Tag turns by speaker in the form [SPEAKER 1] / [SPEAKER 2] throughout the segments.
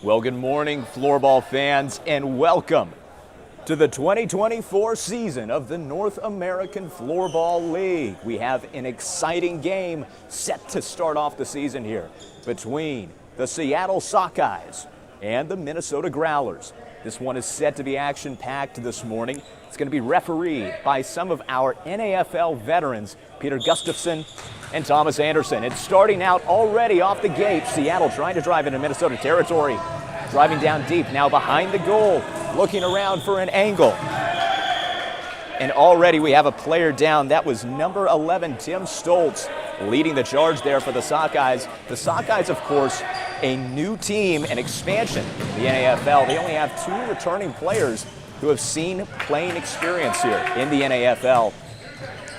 [SPEAKER 1] Well, good morning, Floorball fans, and welcome to the 2024 season of the North American Floorball League. We have an exciting game set to start off the season here between the Seattle Sockeyes and the Minnesota Growlers. This one is set to be action-packed this morning. It's going to be refereed by some of our NAFL veterans, Peter Gustafson and Thomas Anderson. It's starting out already off the gate. Seattle trying to drive into Minnesota territory. Driving down deep, now behind the goal, looking around for an angle. And already we have a player down. That was number 11, Tim Stoltz, leading the charge there for the Sockeyes. The Sockeyes, of course, a new team, an expansion in the NAFL. They only have 2 returning players who have seen playing experience here in the NAFL.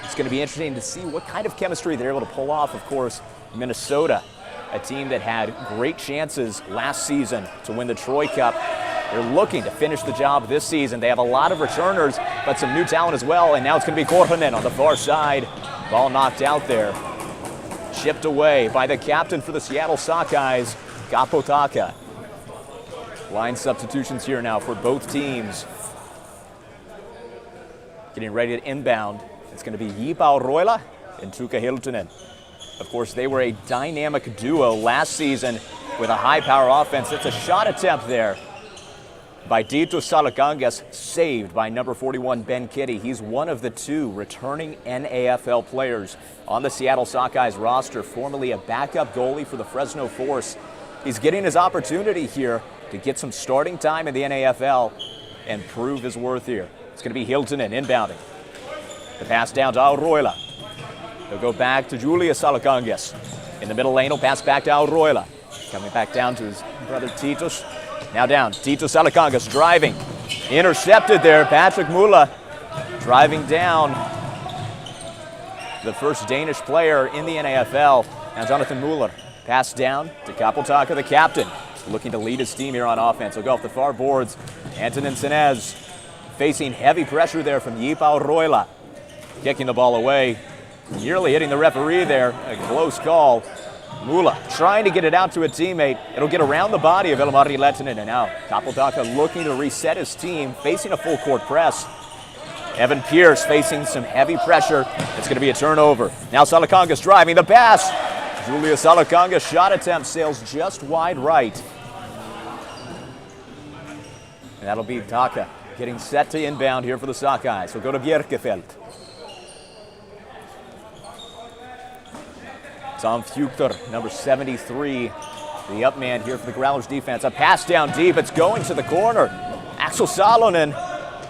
[SPEAKER 1] It's going to be interesting to see what kind of chemistry they're able to pull off. Of course, Minnesota, a team that had great chances last season to win the Troy Cup. They're looking to finish the job this season. They have a lot of returners, but some new talent as well. And now it's going to be Korhonen on the far side. Ball knocked out there. Chipped away by the captain for the Seattle Sockeyes, Kapotaka. Line substitutions here now for both teams. Getting ready to inbound. It's going to be Jipau Roila and Tuukka Hiltunen. Of course, they were a dynamic duo last season with a high-power offense. It's a shot attempt there by Dito Salakangas, saved by number 41, Ben Kitty. He's one of the 2 returning NAFL players on the Seattle Sockeyes roster, formerly a backup goalie for the Fresno Force. He's getting his opportunity here to get some starting time in the NAFL and prove his worth here. It's going to be Hiltunen inbounding. The pass down to Auroila. He'll go back to Julius Salakangas. In the middle lane, he'll pass back to Auroila. Coming back down to his brother Titus. Now down, Tito Salakangas driving. Intercepted there, Patrick Mula driving down. The first Danish player in the NAFL. Now Jonathan Muller, pass down to Kapotaka, the captain. Looking to lead his team here on offense. He'll go off the far boards. Antonin Senez facing heavy pressure there from Jipau Roila. Kicking the ball away. Nearly hitting the referee there. A close call. Mula trying to get it out to a teammate. It'll get around the body of Ilmari Lehtinen. And now Kapotaka looking to reset his team, facing a full court press. Evan Pierce facing some heavy pressure. It's going to be a turnover. Now Salakangas driving the pass. Julia Salakangas shot attempt sails just wide right. And that'll be Taka getting set to inbound here for the Sockeyes. He'll go to Bjerkefeld. Tom Fuchter, number 73, the up man here for the Growlers defense. A pass down deep, it's going to the corner. Axel Salonen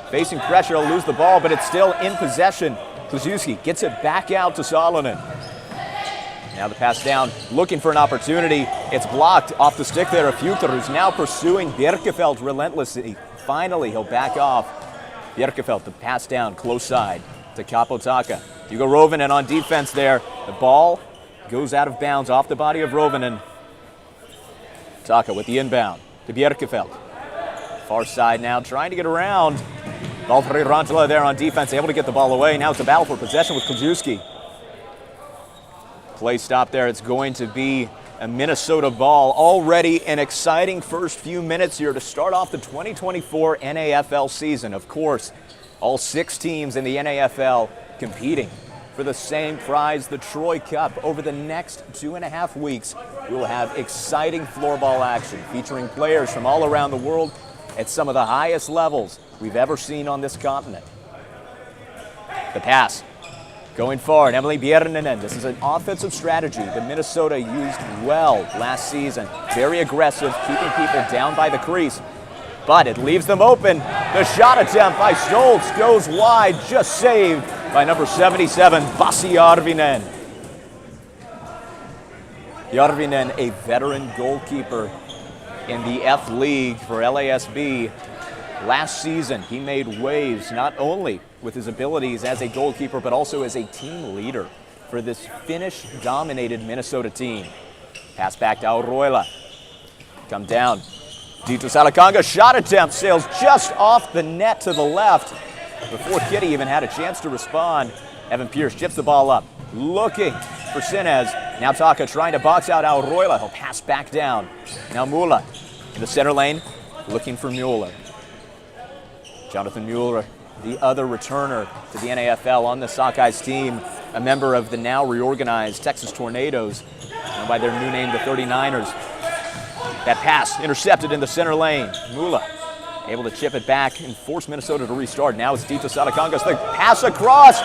[SPEAKER 1] facing pressure, he'll lose the ball, but it's still in possession. Kluszewski gets it back out to Salonen. Now the pass down, looking for an opportunity. It's blocked off the stick there of Fuchter, who's now pursuing Bjerkefeld relentlessly. Finally, he'll back off. Bjerkefeld, the pass down, close side to Kapotaka. Hugo Rovinen on defense there. The ball goes out of bounds off the body of Rovinen. Taka with the inbound to Bjerkefeld. Far side now, trying to get around. Valtteri Rantala there on defense, able to get the ball away. Now it's a battle for possession with Kluszewski. Play stop there. It's going to be a Minnesota ball. Already an exciting first few minutes here to start off the 2024 NAFL season. Of course, all 6 teams in the NAFL competing for the same prize, the Troy Cup. Over the next 2.5 weeks, we will have exciting floorball action featuring players from all around the world at some of the highest levels we've ever seen on this continent. The pass going forward, Emily Bjerkefeld. This is an offensive strategy that Minnesota used well last season. Very aggressive, keeping people down by the crease. But it leaves them open. The shot attempt by Stoltz goes wide, just saved by number 77, Pasi Järvinen. Järvinen, a veteran goalkeeper in the F League for LASB. Last season, he made waves not only with his abilities as a goalkeeper, but also as a team leader for this Finnish-dominated Minnesota team. Pass back to Auroila. Come down. Dito Salakangas shot attempt sails just off the net to the left before Kitty even had a chance to respond. Evan Pierce chips the ball up, looking for Sinez. Now Taka trying to box out Auroila. He'll pass back down. Now Mula In the center lane, looking for Mueller. Jonathan Mueller, the other returner to the NAFL on the Sockeyes team, a member of the now reorganized Texas Tornadoes, known by their new name, the 39ers. That pass intercepted in the center lane. Mueller able to chip it back and force Minnesota to restart. Now it's Dito Salakangas, the pass across.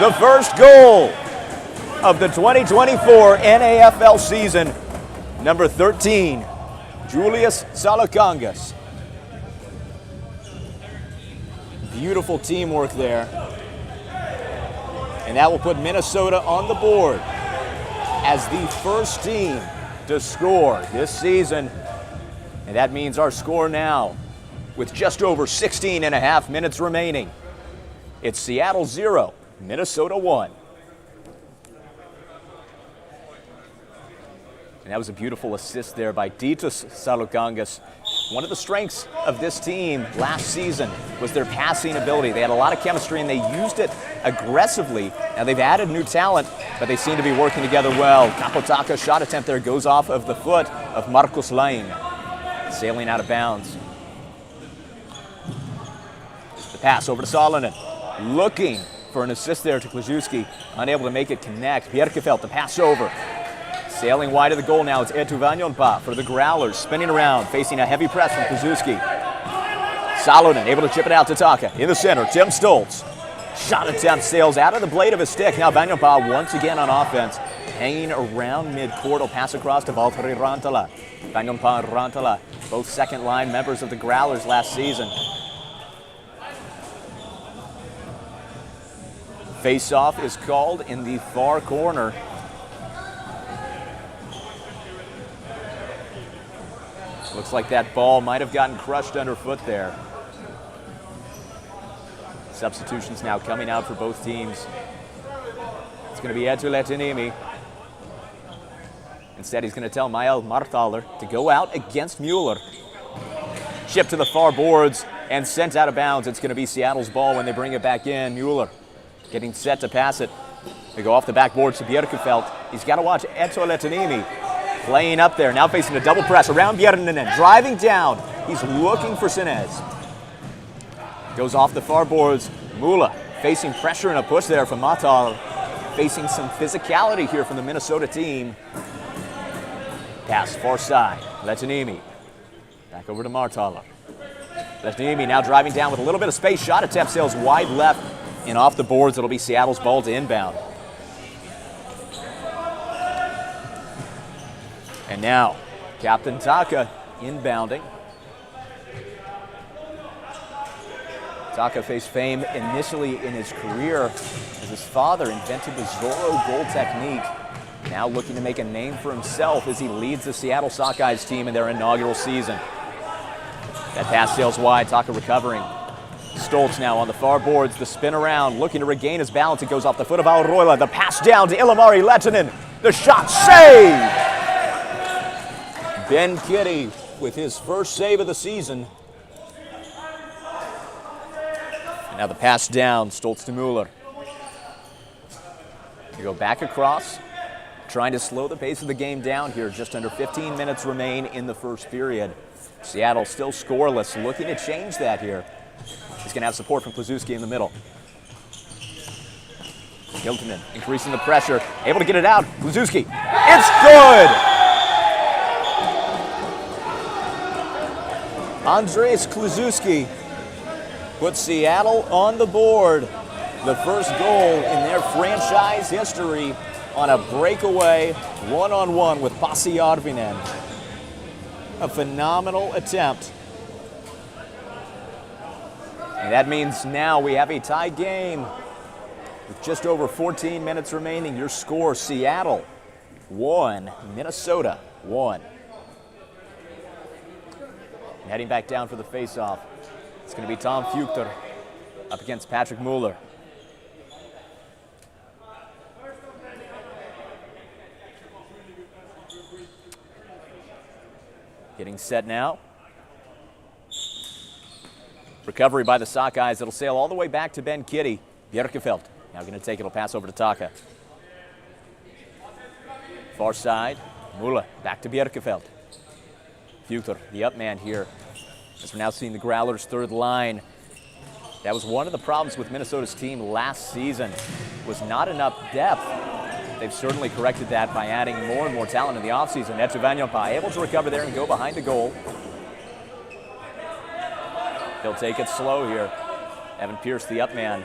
[SPEAKER 1] The first goal of the 2024 NAFL season. Number 13, Julius Salakangas. Beautiful teamwork there. And that will put Minnesota on the board as the first team to score this season. And that means our score now, with just over 16 and a half minutes remaining, it's Seattle 0, Minnesota 1. And that was a beautiful assist there by Ditas Salakangas. One of the strengths of this team last season was their passing ability. They had a lot of chemistry and they used it aggressively. Now they've added new talent, but they seem to be working together well. Kapotaka shot attempt there goes off of the foot of Marcus Lain, sailing out of bounds. The pass over to Salonen, looking for an assist there to Klajewski, unable to make it connect. Bjerkefeld, the pass over. Sailing wide of the goal now, it's Etu Vanjonpa for the Growlers, spinning around, facing a heavy press from Klajewski. Salonen able to chip it out to Taka. In the center, Tim Stoltz. Shot attempt sails out of the blade of his stick. Now Vanjonpa once again on offense, hanging around midcourt. Will pass across to Valtteri Rantala. Vanjonpa and Rantala, both second-line members of the Growlers last season. Face-off is called in the far corner. Looks like that ball might have gotten crushed underfoot there. Substitutions now coming out for both teams. It's going to be Etu Letinimi. Instead, he's going to tell Mael Marthaler to go out against Mueller. Chipped to the far boards and sent out of bounds. It's going to be Seattle's ball when they bring it back in. Mueller getting set to pass it. They go off the backboard to Bjerkefeld. He's got to watch Etu Letinimi. Playing up there, now facing a double press around Bjerkefeld, driving down. He's looking for Sinez. Goes off the far boards. Mula facing pressure and a push there from Matal. Facing some physicality here from the Minnesota team. Pass far side. Letinimi. Back over to Martala. Letinimi now driving down with a little bit of space. Shot attempt sails wide left and off the boards. It'll be Seattle's ball to inbound. And now, Captain Taka inbounding. Taka faced fame initially in his career as his father invented the Zorro goal technique. Now looking to make a name for himself as he leads the Seattle Sockeyes team in their inaugural season. That pass sails wide, Taka recovering. Stoltz now on the far boards, the spin around, looking to regain his balance. It goes off the foot of Alroila. The pass down to Ilimari Lehtinen. The shot saved! Ben Kitty with his first save of the season. And now the pass down, Stoltz to Mueller. They go back across, trying to slow the pace of the game down here. Just under 15 minutes remain in the first period. Seattle still scoreless, looking to change that here. He's going to have support from Klajewski in the middle. Hiltonen increasing the pressure, able to get it out. Klajewski, it's good! Andres Klajewski puts Seattle on the board. The first goal in their franchise history on a breakaway one-on-one with Pasi Arvinen. A phenomenal attempt. And that means now we have a tie game with just over 14 minutes remaining. Your score, Seattle 1, Minnesota 1. Heading back down for the face-off. It's going to be Tom Fuchter up against Patrick Mueller. Getting set now. Recovery by the Sockeyes. It'll sail all the way back to Ben Kitty. Bjerkefeld now going to take it. It'll pass over to Taka. Far side. Mueller back to Bjerkefeld. Future, the up man here, as we're now seeing the Growlers' third line. That was one of the problems with Minnesota's team last season, was not enough depth. They've certainly corrected that by adding more and more talent in the offseason. Etu Vanyonpa able to recover there and go behind the goal. He'll take it slow here. Evan Pierce, the up man.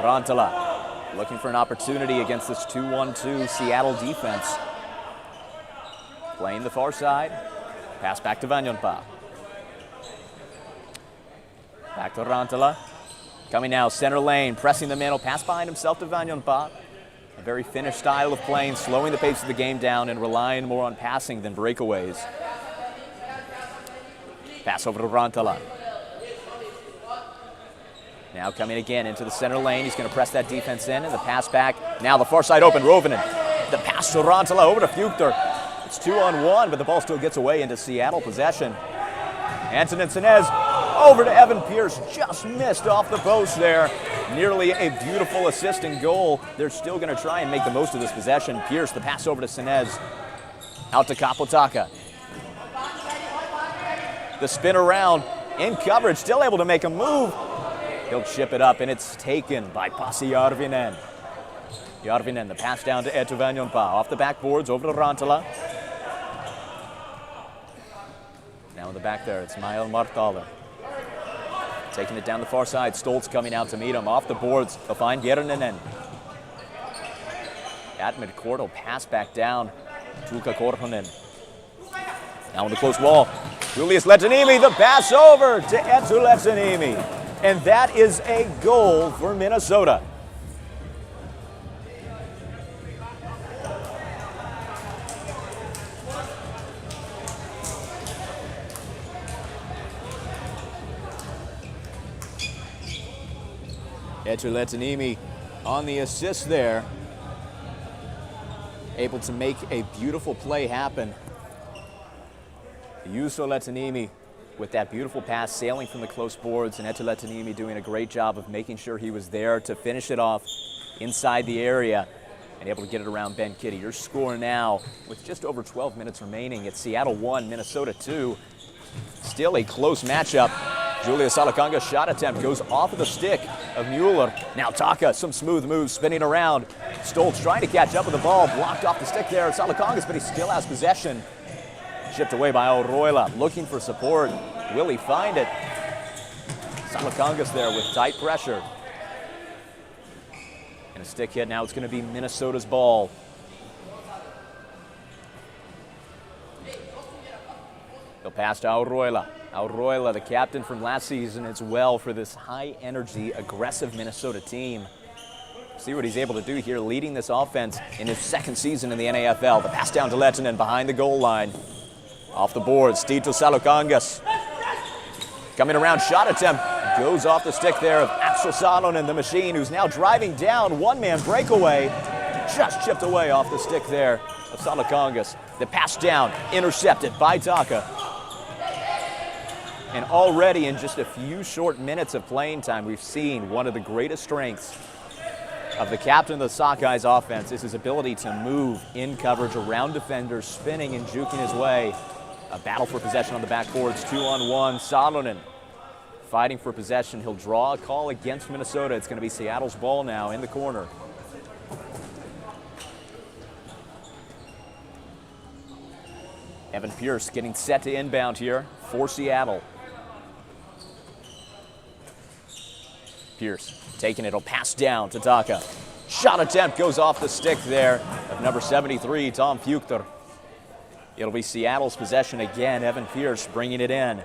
[SPEAKER 1] Rantala looking for an opportunity against this 2-1-2 Seattle defense. Playing the far side. Pass back to Vanyonpa. Back to Rantala. Coming now, center lane, pressing the middle, pass behind himself to Vanyonpa. A very finished style of playing, slowing the pace of the game down and relying more on passing than breakaways. Pass over to Rantala. Now coming again into the center lane. He's going to press that defense in, and the pass back. Now the far side open, Rovinen. The pass to Rantala over to Fuchter. It's 2-on-1, but the ball still gets away into Seattle possession. Antonin Senez over to Evan Pierce. Just missed off the post there. Nearly a beautiful assist and goal. They're still going to try and make the most of this possession. Pierce, the pass over to Senez. Out to Kapotaka. The spin around, in coverage, still able to make a move. He'll chip it up, and it's taken by Pasi Järvinen. Järvinen, the pass down to Etu Vanyonpa. Off the backboards, over to Rantala. Now in the back there, it's Mael Marthaler. Taking it down the far side. Stoltz coming out to meet him. Off the boards, they'll find Järvinen. At midcourt, he'll pass back down. Tuukka Korhonen. Now on the close wall. Julius Lehtiniemi, the pass over to Etu Lehtiniemi. And that is a goal for Minnesota. Etu Lehtiniemi on the assist there. Able to make a beautiful play happen. Juuso Lehtiniemi with that beautiful pass sailing from the close boards, and Etu Lehtiniemi doing a great job of making sure he was there to finish it off inside the area and able to get it around Ben Kitty. Your score now with just over 12 minutes remaining. It's Seattle 1, Minnesota 2. Still a close matchup. Julia Salakanga's shot attempt goes off of the stick of Mueller. Now Taka, some smooth moves, spinning around. Stoltz trying to catch up with the ball, blocked off the stick there. Salakangas, but he still has possession. Chipped away by Oroila, looking for support. Will he find it? Salakangas there with tight pressure. And a stick hit. Now it's going to be Minnesota's ball. They'll pass to Oroila. Oroila, the captain from last season, as well for this high-energy, aggressive Minnesota team. See what he's able to do here, leading this offense in his second season in the NAFL. The pass down to Lehtinen behind the goal line. Off the boards, Tito Salakangas. Coming around, shot attempt. Goes off the stick there of Axel Salonen, the machine, who's now driving down. One-man breakaway. Just chipped away off the stick there of Salakangas. The pass down, intercepted by Taka. And already in just a few short minutes of playing time, we've seen one of the greatest strengths of the captain of the Sockeyes offense is his ability to move in coverage around defenders, spinning and juking his way. A battle for possession on the backboards, 2-on-1. Salonen fighting for possession. He'll draw a call against Minnesota. It's going to be Seattle's ball now in the corner. Evan Pierce getting set to inbound here for Seattle. Pierce taking it, he'll pass down to Taka. Shot attempt goes off the stick there of number 73, Tom Fuchter. It'll be Seattle's possession again. Evan Pierce bringing it in.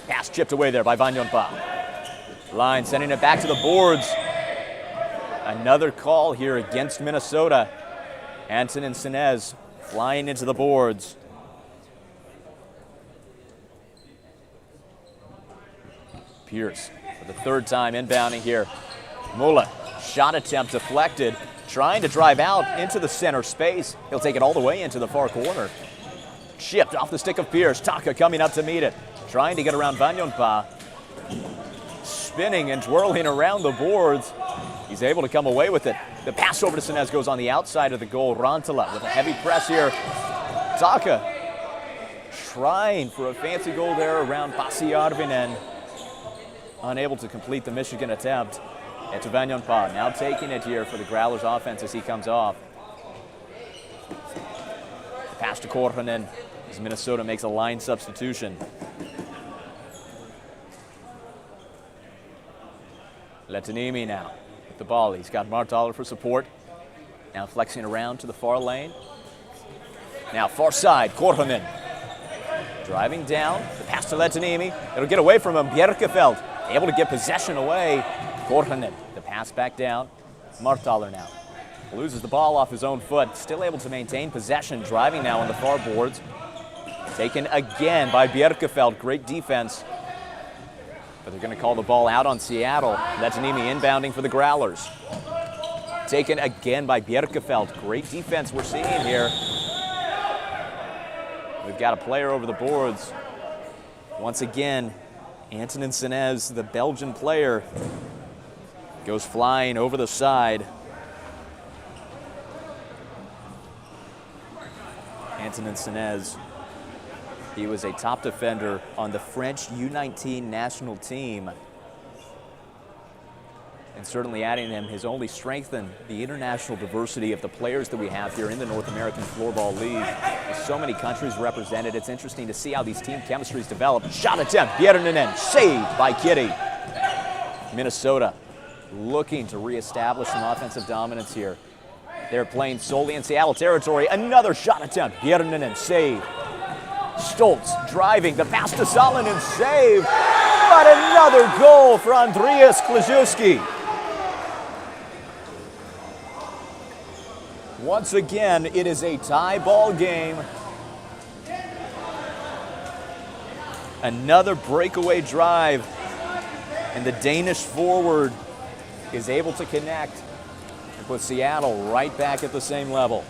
[SPEAKER 1] Pass chipped away there by Vanyonpa. Line sending it back to the boards. Another call here against Minnesota. Antonin Senez flying into the boards. Pierce for the third time inbounding here. Muller, shot attempt deflected, trying to drive out into the center space. He'll take it all the way into the far corner. Chipped off the stick of Pierce. Taka coming up to meet it, trying to get around Vanyonpa. Spinning and twirling around the boards. He's able to come away with it. The pass over to Senez goes on the outside of the goal. Rantala with a heavy press here. Taka trying for a fancy goal there around Pasi Arvinen. Unable to complete the Michigan attempt. Etuvanyanpa now taking it here for the Growlers offense as he comes off. Pass to Korhonen as Minnesota makes a line substitution. Letanimi now with the ball. He's got Martaler for support. Now flexing around to the far lane. Now far side, Korhonen. Driving down, the pass to Letanimi. It'll get away from him. Bjerkefeld able to get possession away. Korhonen, the pass back down. Martaler now. Loses the ball off his own foot. Still able to maintain possession. Driving now on the far boards. Taken again by Bjerkefeld. Great defense. But they're going to call the ball out on Seattle. Letanimi inbounding for the Growlers. Taken again by Bjerkefeld. Great defense we're seeing here. We've got a player over the boards. Once again, Antonin Senez, the Belgian player, goes flying over the side. Antonin Senez, he was a top defender on the French U19 national team. And certainly adding him has only strengthened the international diversity of the players that we have here in the North American Floorball League. With so many countries represented, it's interesting to see how these team chemistries develop. Shot attempt, Bjerkefeld, saved by Kitty. Minnesota looking to reestablish some offensive dominance here. They're playing solely in Seattle territory. Another shot attempt, Bjerkefeld, saved. Stoltz driving, the pass to Salonen, saved. But another goal for Andreas Klajewski. Once again, it is a tie ball game. Another breakaway drive, and the Danish forward is able to connect and put Seattle right back at the same level.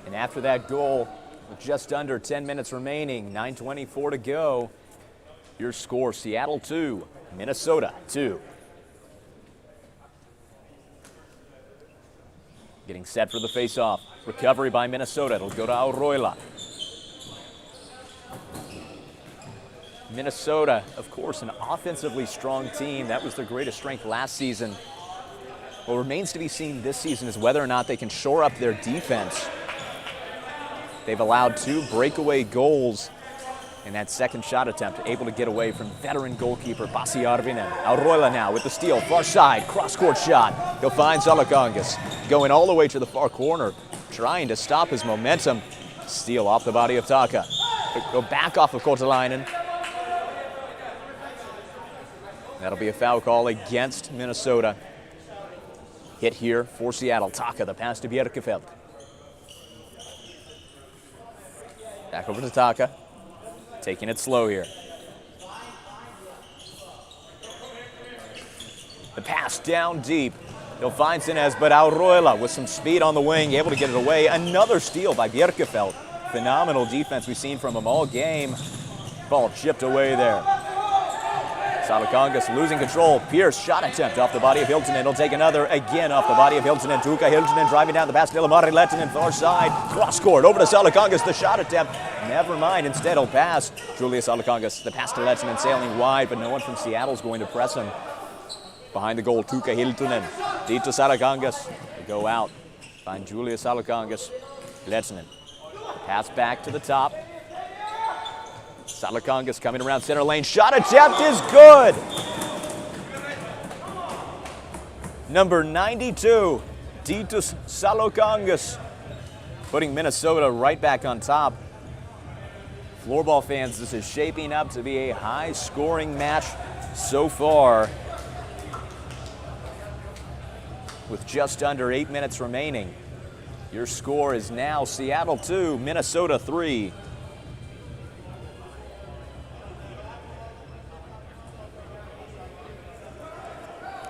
[SPEAKER 1] And after that goal, with just under 10 minutes remaining, 9:24 to go, your score, Seattle 2, Minnesota 2. Getting set for the face-off. Recovery by Minnesota. It'll go to Auroila. Minnesota, of course, an offensively strong team. That was their greatest strength last season. What remains to be seen this season is whether or not they can shore up their defense. They've allowed 2 breakaway goals in that second shot attempt, able to get away from veteran goalkeeper Pasi Arvinen. Auroila now with the steal, far side, cross-court shot. He'll find Salokangas, going all the way to the far corner, trying to stop his momentum. Steal off the body of Taka. Go back off of Kotalainen. That'll be a foul call against Minnesota. Hit here for Seattle. Taka, the pass to Bjerkefeld. Back over to Taka, taking it slow here. The pass down deep. He'll find Senez, but Auroila with some speed on the wing, able to get it away. Another steal by Bjerkefeld. Phenomenal defense we've seen from him all game. Ball chipped away there. Salokangas losing control. Pierce shot attempt off the body of Hiltonen. He'll take another again off the body of Hiltonen. Tuukka Hiltonen driving down the pass to Ilmari Lehtinen, far side. Cross court over to Salokangas. The shot attempt. Never mind. Instead, he'll pass. Julius Salokangas. The pass to Lehtinen sailing wide, but no one from Seattle's going to press him. Behind the goal, Tuukka Hiltonen. Deep to Salokangas. They go out. Find Julius Salokangas. Lehtinen. Pass back to the top. Salokangas coming around center lane. Shot attempt is good. Number 92, Titus Salokangas, putting Minnesota right back on top. Floorball fans, this is shaping up to be a high-scoring match so far. With just under 8 minutes remaining, your score is now Seattle 2, Minnesota 3.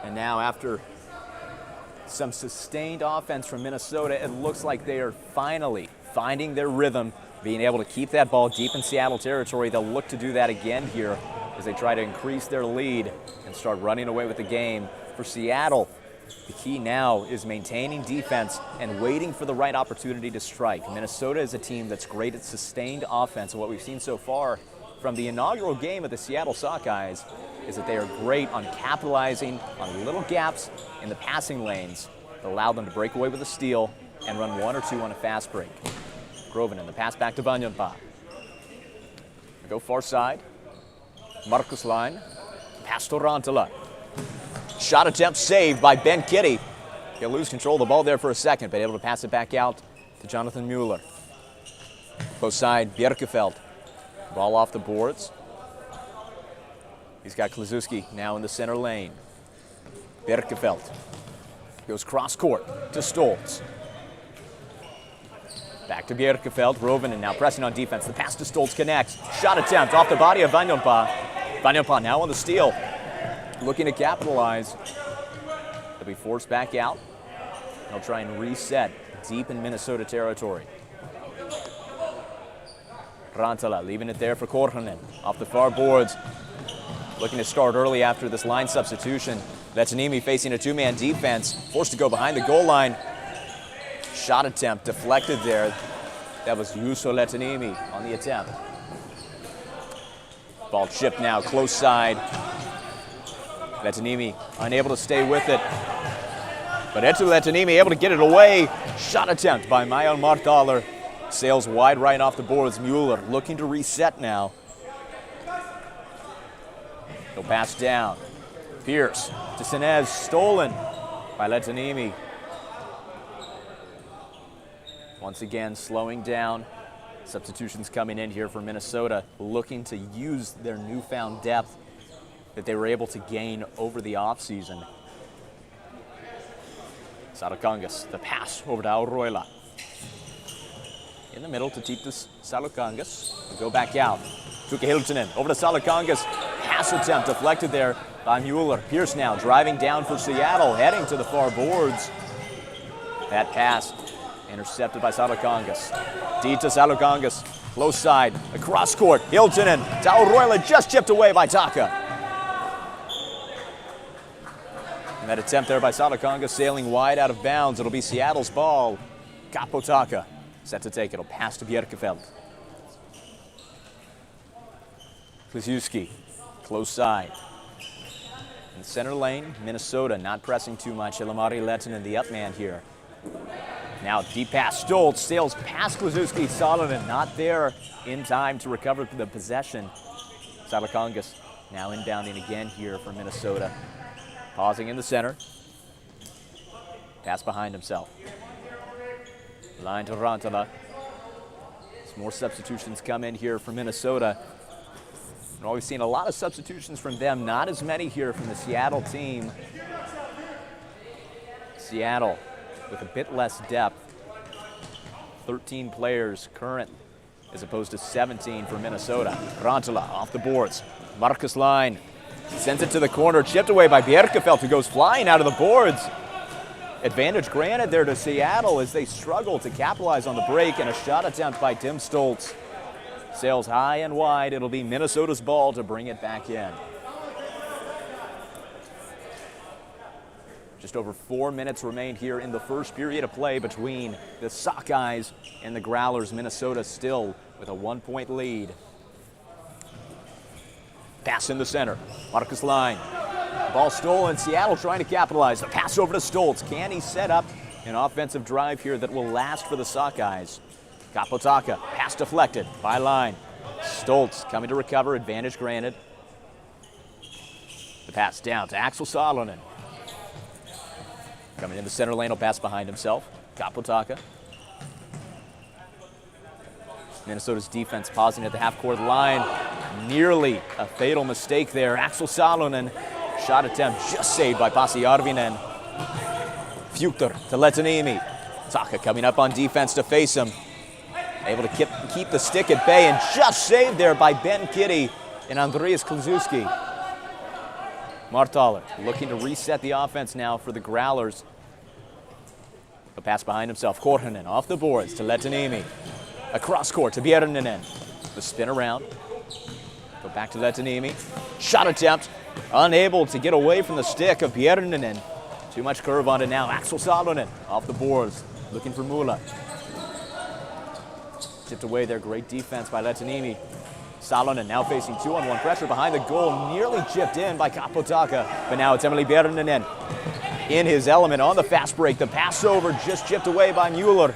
[SPEAKER 1] And now after some sustained offense from Minnesota, it looks like they are finally finding their rhythm, being able to keep that ball deep in Seattle territory. They'll look to do that again here as they try to increase their lead and start running away with the game. For Seattle, the key now is maintaining defense and waiting for the right opportunity to strike. Minnesota is a team that's great at sustained offense, and what we've seen so far from the inaugural game of the Seattle Sockeyes is that they are great on capitalizing on little gaps in the passing lanes that allow them to break away with a steal and run 1 or 2 on a fast break. Grovinen, the pass back to Vanyanpa. Go far side. Marcus Line, pass to Rantala. Shot attempt saved by Ben Kitty. He'll lose control of the ball there for a second, but able to pass it back out to Jonathan Mueller. Close side, Bjerkefeld. Ball off the boards. He's got Kluszewski now in the center lane. Bjerkefeld goes cross court to Stoltz. Back to Bjerkefeld. Rovinen now pressing on defense. The pass to Stoltz connects. Shot attempt off the body of Vanyanpa. Vanyanpa now on the steal. Looking to capitalize. They'll be forced back out. They'll try and reset deep in Minnesota territory. Rantala leaving it there for Korhonen. Off the far boards. Looking to start early after this line substitution. Letanimi facing a two-man defense. Forced to go behind the goal line. Shot attempt deflected there. That was Juuso Letanimi on the attempt. Ball chipped now, close side. Letanimi unable to stay with it. But Etu Letanimi able to get it away. Shot attempt by Mayon Marthaler. Sails wide right off the boards. Mueller looking to reset now. He'll pass down. Pierce to Sinez, stolen by Letanimi. Once again, slowing down. Substitutions coming in here for Minnesota, looking to use their newfound depth that they were able to gain over the offseason. Salokangas, the pass over to Auroila. In the middle to Titus Salokangas. Go back out. Tuukka Hiltunen over to Salokangas. Pass attempt deflected there by Mueller. Pierce now driving down for Seattle, heading to the far boards. That pass intercepted by Salokangas. Titus Salokangas, close side, across court. Hiltunen to Auroila, just chipped away by Taka. And that attempt there by Salokangas sailing wide out of bounds. It'll be Seattle's ball. Kapotaka set to take it. It'll pass to Bjerkefeld. Kluszewski, close side. In the center lane, Minnesota not pressing too much. Ilmari Lehtinen, the up man here. Now deep pass, Stoltz sails past Kluszewski. Salonen not there in time to recover the possession. Salokangas now inbounding again here for Minnesota. Pausing in the center. Pass behind himself. Line to Rantala. Some more substitutions come in here for Minnesota. And we've seen a lot of substitutions from them, not as many here from the Seattle team. Seattle with a bit less depth. 13 players current as opposed to 17 for Minnesota. Rantala off the boards. Marcus Line sends it to the corner, chipped away by Bjerkefeld, who goes flying out of the boards. Advantage granted there to Seattle as they struggle to capitalize on the break, and a shot attempt by Tim Stoltz. Sails high and wide. It'll be Minnesota's ball to bring it back in. Just over 4 minutes remain here in the first period of play between the Sockeyes and the Growlers. Minnesota still with a 1-point lead. Pass in the center. Marcus Line. Ball stolen. Seattle trying to capitalize. The pass over to Stoltz. Can he set up an offensive drive here that will last for the Sockeyes? Kapotaka. Pass deflected by Line. Stoltz coming to recover. Advantage granted. The pass down to Axel Salonen. Coming in the center lane, will pass behind himself. Kapotaka. Minnesota's defense pausing at the half-court line. Nearly a fatal mistake there. Axel Salonen. Shot attempt just saved by Pasi Arvinen. Futer to Letanimi. Taka coming up on defense to face him. Able to keep the stick at bay, and just saved there by Ben Kitty and Andreas Kluszewski. Marthaler looking to reset the offense now for the Growlers. The pass behind himself. Korhonen off the boards to Letanimi. Across court to Björninen. The spin around. Go back to Letanimi. Shot attempt. Unable to get away from the stick of Björninen. Too much curve on it now. Axel Salonen off the boards. Looking for Mula. Tipped away there. Great defense by Letanimi. Salonen now facing 2-on-1 pressure behind the goal. Nearly chipped in by Kapotaka. But now it's Emily Björninen in his element on the fast break. The pass over just chipped away by Mueller.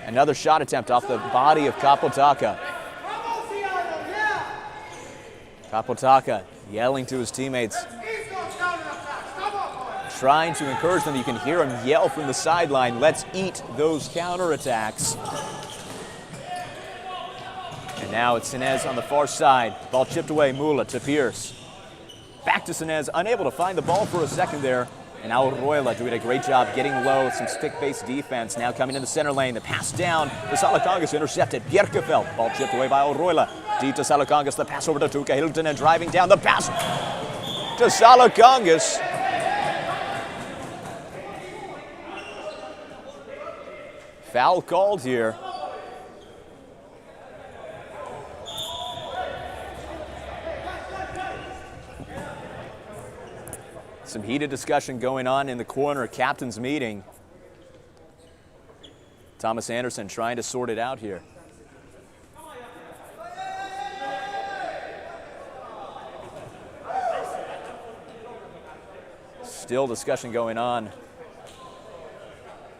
[SPEAKER 1] Another shot attempt off the body of Kapotaka. Kapotaka yelling to his teammates, trying to encourage them. You can hear him yell from the sideline, let's eat those counterattacks. And now it's Senez on the far side. Ball chipped away, Mula to Pierce. Back to Senez, unable to find the ball for a second there. And now Royla doing a great job getting low, some stick-based defense. Now coming in the center lane, the pass down. The Salakangas intercepted. Bjerkefeld, ball chipped away by Royla. Deep to Salakangas, the pass over to Tuukka Hilton and driving down the pass to Salakangas. Foul called here. Some heated discussion going on in the corner captain's meeting. Thomas Anderson trying to sort it out here. Still discussion going on.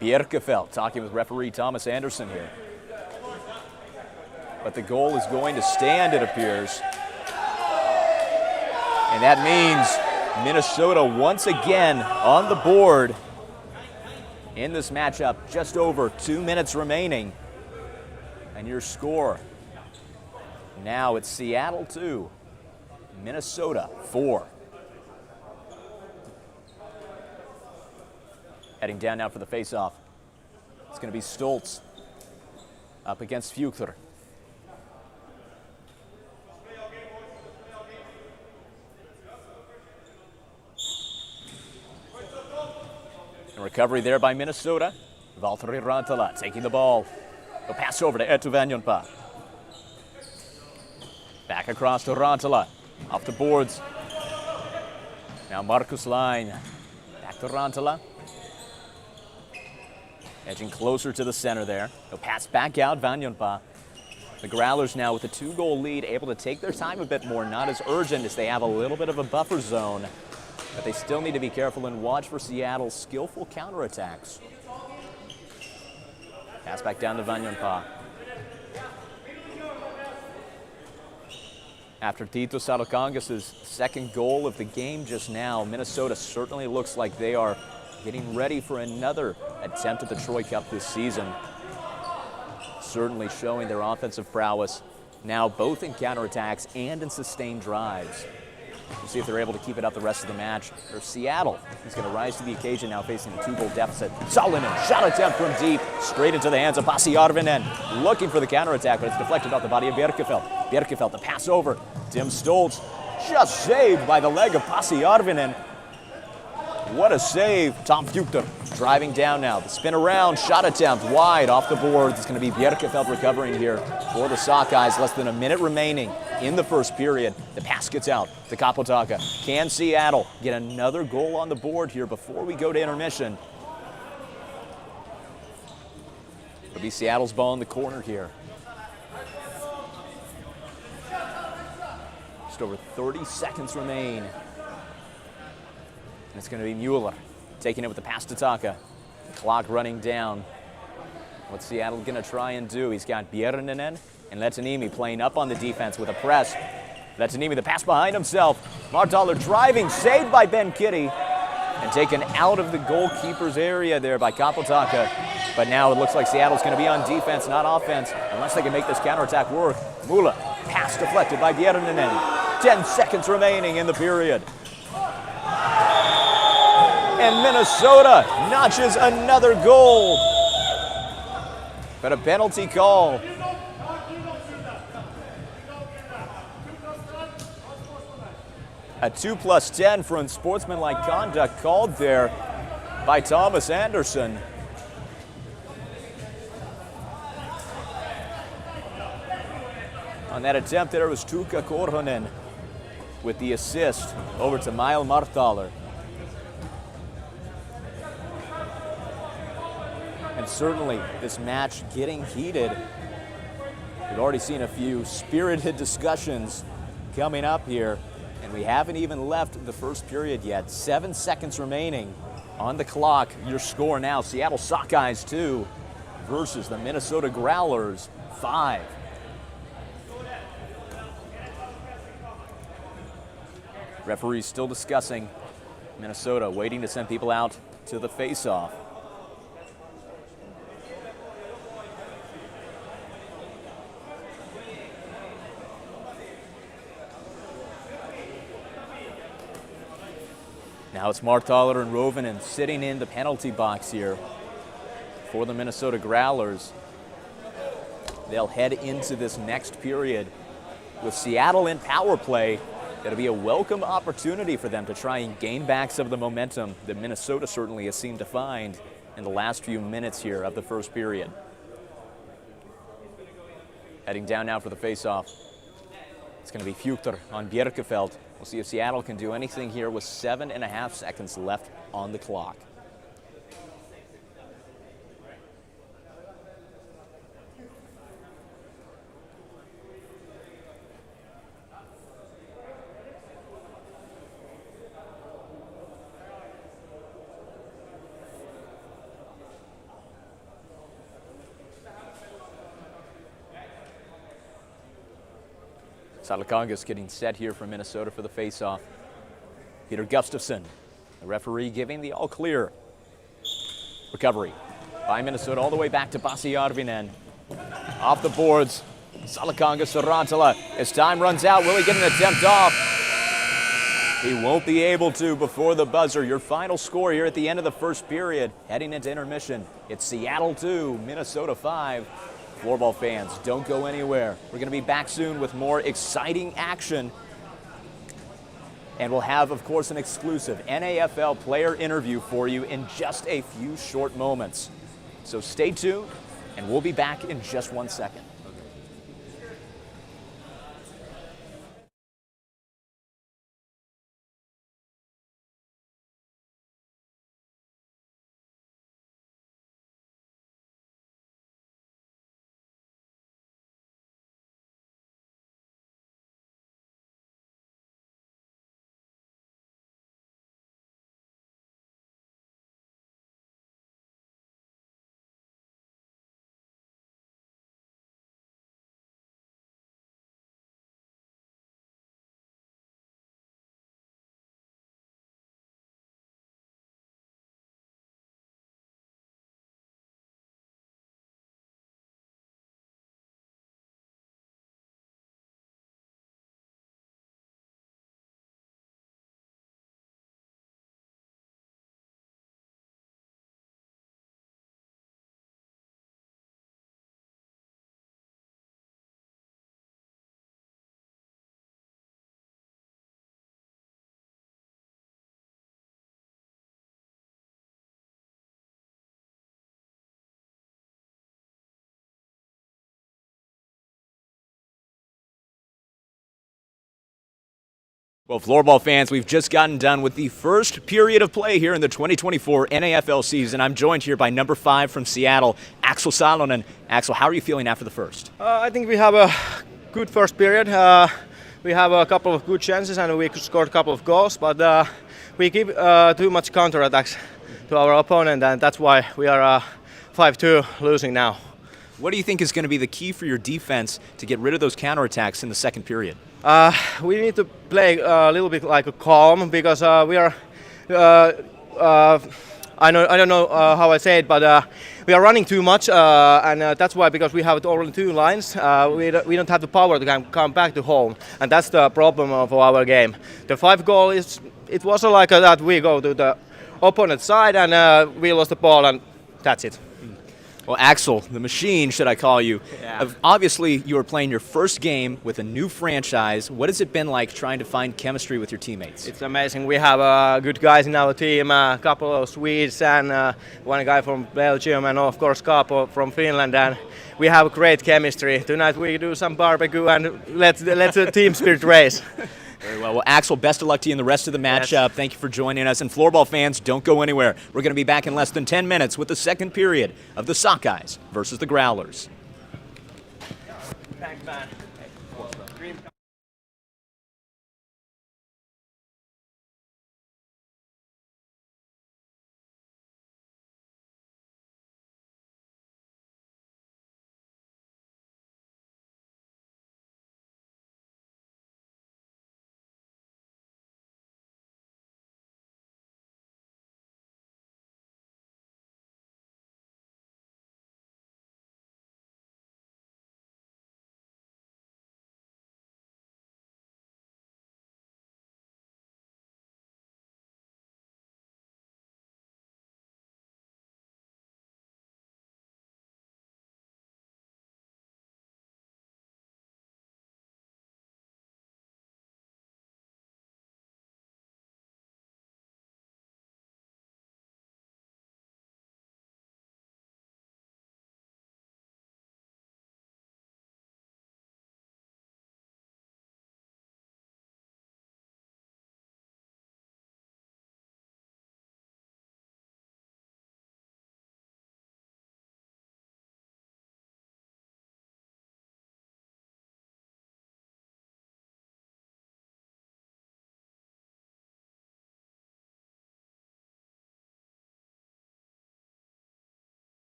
[SPEAKER 1] Bjerkefeld talking with referee Thomas Anderson here. But the goal is going to stand, it appears. And that means Minnesota once again on the board in this matchup. Just over 2 minutes remaining. And your score. Now it's Seattle 2, Minnesota 4. Heading down now for the face-off. It's going to be Stoltz up against Fuchter. And recovery there by Minnesota. Valtteri Rantala taking the ball. A pass over to Eetu Vanjonpa. Back across to Rantala. Off the boards. Now Markus Line. Back to Rantala. Edging closer to the center there. They'll pass back out, Vanjonpa. The Growlers now with a 2-goal lead, able to take their time a bit more, not as urgent as they have a little bit of a buffer zone. But they still need to be careful and watch for Seattle's skillful counterattacks. Pass back down to Vanjonpa. After Tito Salakangas' second goal of the game just now, Minnesota certainly looks like they are getting ready for another attempt at the Troy Cup this season. Certainly showing their offensive prowess now both in counterattacks and in sustained drives. We'll see if they're able to keep it up the rest of the match. Or Seattle is going to rise to the occasion now facing a 2-goal deficit. Salonen, shot attempt from deep, straight into the hands of Pasi Arvinen. Looking for the counterattack, but it's deflected off the body of Bjerkefeld. Bjerkefeld, the pass over. Tim Stoltz, just saved by the leg of Pasi Arvinen. What a save. Tom Fuchter driving down now. The spin around, shot attempt wide off the boards. It's going to be Bjerkefeld recovering here for the Sockeyes. Less than a minute remaining in the first period. The pass gets out to Kapotaka. Can Seattle get another goal on the board here before we go to intermission? It'll be Seattle's ball in the corner here. Just over 30 seconds remain. And it's going to be Mueller taking it with the pass to Taka. The clock running down. What's Seattle going to try and do? He's got Björninen and Letanimi playing up on the defense with a press. Letanimi, the pass behind himself. Martaller driving, saved by Ben Kitty. And taken out of the goalkeeper's area there by Kapotaka. But now it looks like Seattle's going to be on defense, not offense, unless they can make this counterattack work. Mula, pass deflected by Björninen. 10 seconds remaining in the period. And Minnesota notches another goal. But a penalty call. A 2+10 for unsportsmanlike conduct called there by Thomas Anderson. On that attempt there was Tuukka Korhonen with the assist over to Mile Marthaler. And certainly this match getting heated. We've already seen a few spirited discussions coming up here, and we haven't even left the first period yet. 7 seconds remaining on the clock. Your score now, Seattle Sockeyes 2 versus the Minnesota Growlers 5. Referees still discussing. Minnesota waiting to send people out to the face-off. Now it's Marthaler and Rovinen sitting in the penalty box here for the Minnesota Growlers. They'll head into this next period with Seattle in power play. It'll be a welcome opportunity for them to try and gain back some of the momentum that Minnesota certainly has seemed to find in the last few minutes here of the first period. Heading down now for the face-off. It's going to be Fuchter on Bjerkefeld. We'll see if Seattle can do anything here with 7.5 seconds left on the clock. Salokangas getting set here for Minnesota for the face-off. Peter Gustafsson, the referee giving the all clear. Recovery by Minnesota all the way back to Pasi Arvinen. Off the boards, Salokangas Sarantala. As time runs out, will he get an attempt off? He won't be able to before the buzzer. Your final score here at the end of the first period, heading into intermission. It's Seattle 2, Minnesota 5. Floorball fans, don't go anywhere. We're going to be back soon with more exciting action. And we'll have, of course, an exclusive NAFL player interview for you in just a few short moments. So stay tuned, and we'll be back in just 1 second. Well, Floorball fans, we've just gotten done with the first period of play here in the 2024 NAFL season. I'm joined here by number 5 from Seattle, Axel Salonen. Axel, how are you feeling after the first?
[SPEAKER 2] I think we have a good first period. We have a couple of good chances and we scored a couple of goals, but we give too much counterattacks to our opponent, and that's why we are 5-2 losing now.
[SPEAKER 1] What do you think is going to be the key for your defense to get rid of those counterattacks in the second period?
[SPEAKER 2] We need to play a little bit like a calm, because we are. I don't know how I say it, but we are running too much, and that's why, because we have only 2 lines, we don't have the power to come back to home, and that's the problem of our game. The 5 goal it was like that we go to the opponent's side and we lost the ball, and that's it.
[SPEAKER 1] Well, Axel, the machine, should I call you?
[SPEAKER 2] Yeah.
[SPEAKER 1] Obviously, you are playing your first game with a new franchise. What has it been like trying to find chemistry with your teammates?
[SPEAKER 2] It's amazing. We have good guys in our team, a couple of Swedes and one guy from Belgium and of course Capo from Finland. And we have great chemistry. Tonight we do some barbecue and let's the team spirit race.
[SPEAKER 1] Very well. Well, Axel, best of luck to you in the rest of the matchup. Thank you for joining us. And Floorball fans, don't go anywhere. We're going to be back in less than 10 minutes with the second period of the Sockeyes versus the Growlers.
[SPEAKER 2] Thanks, man.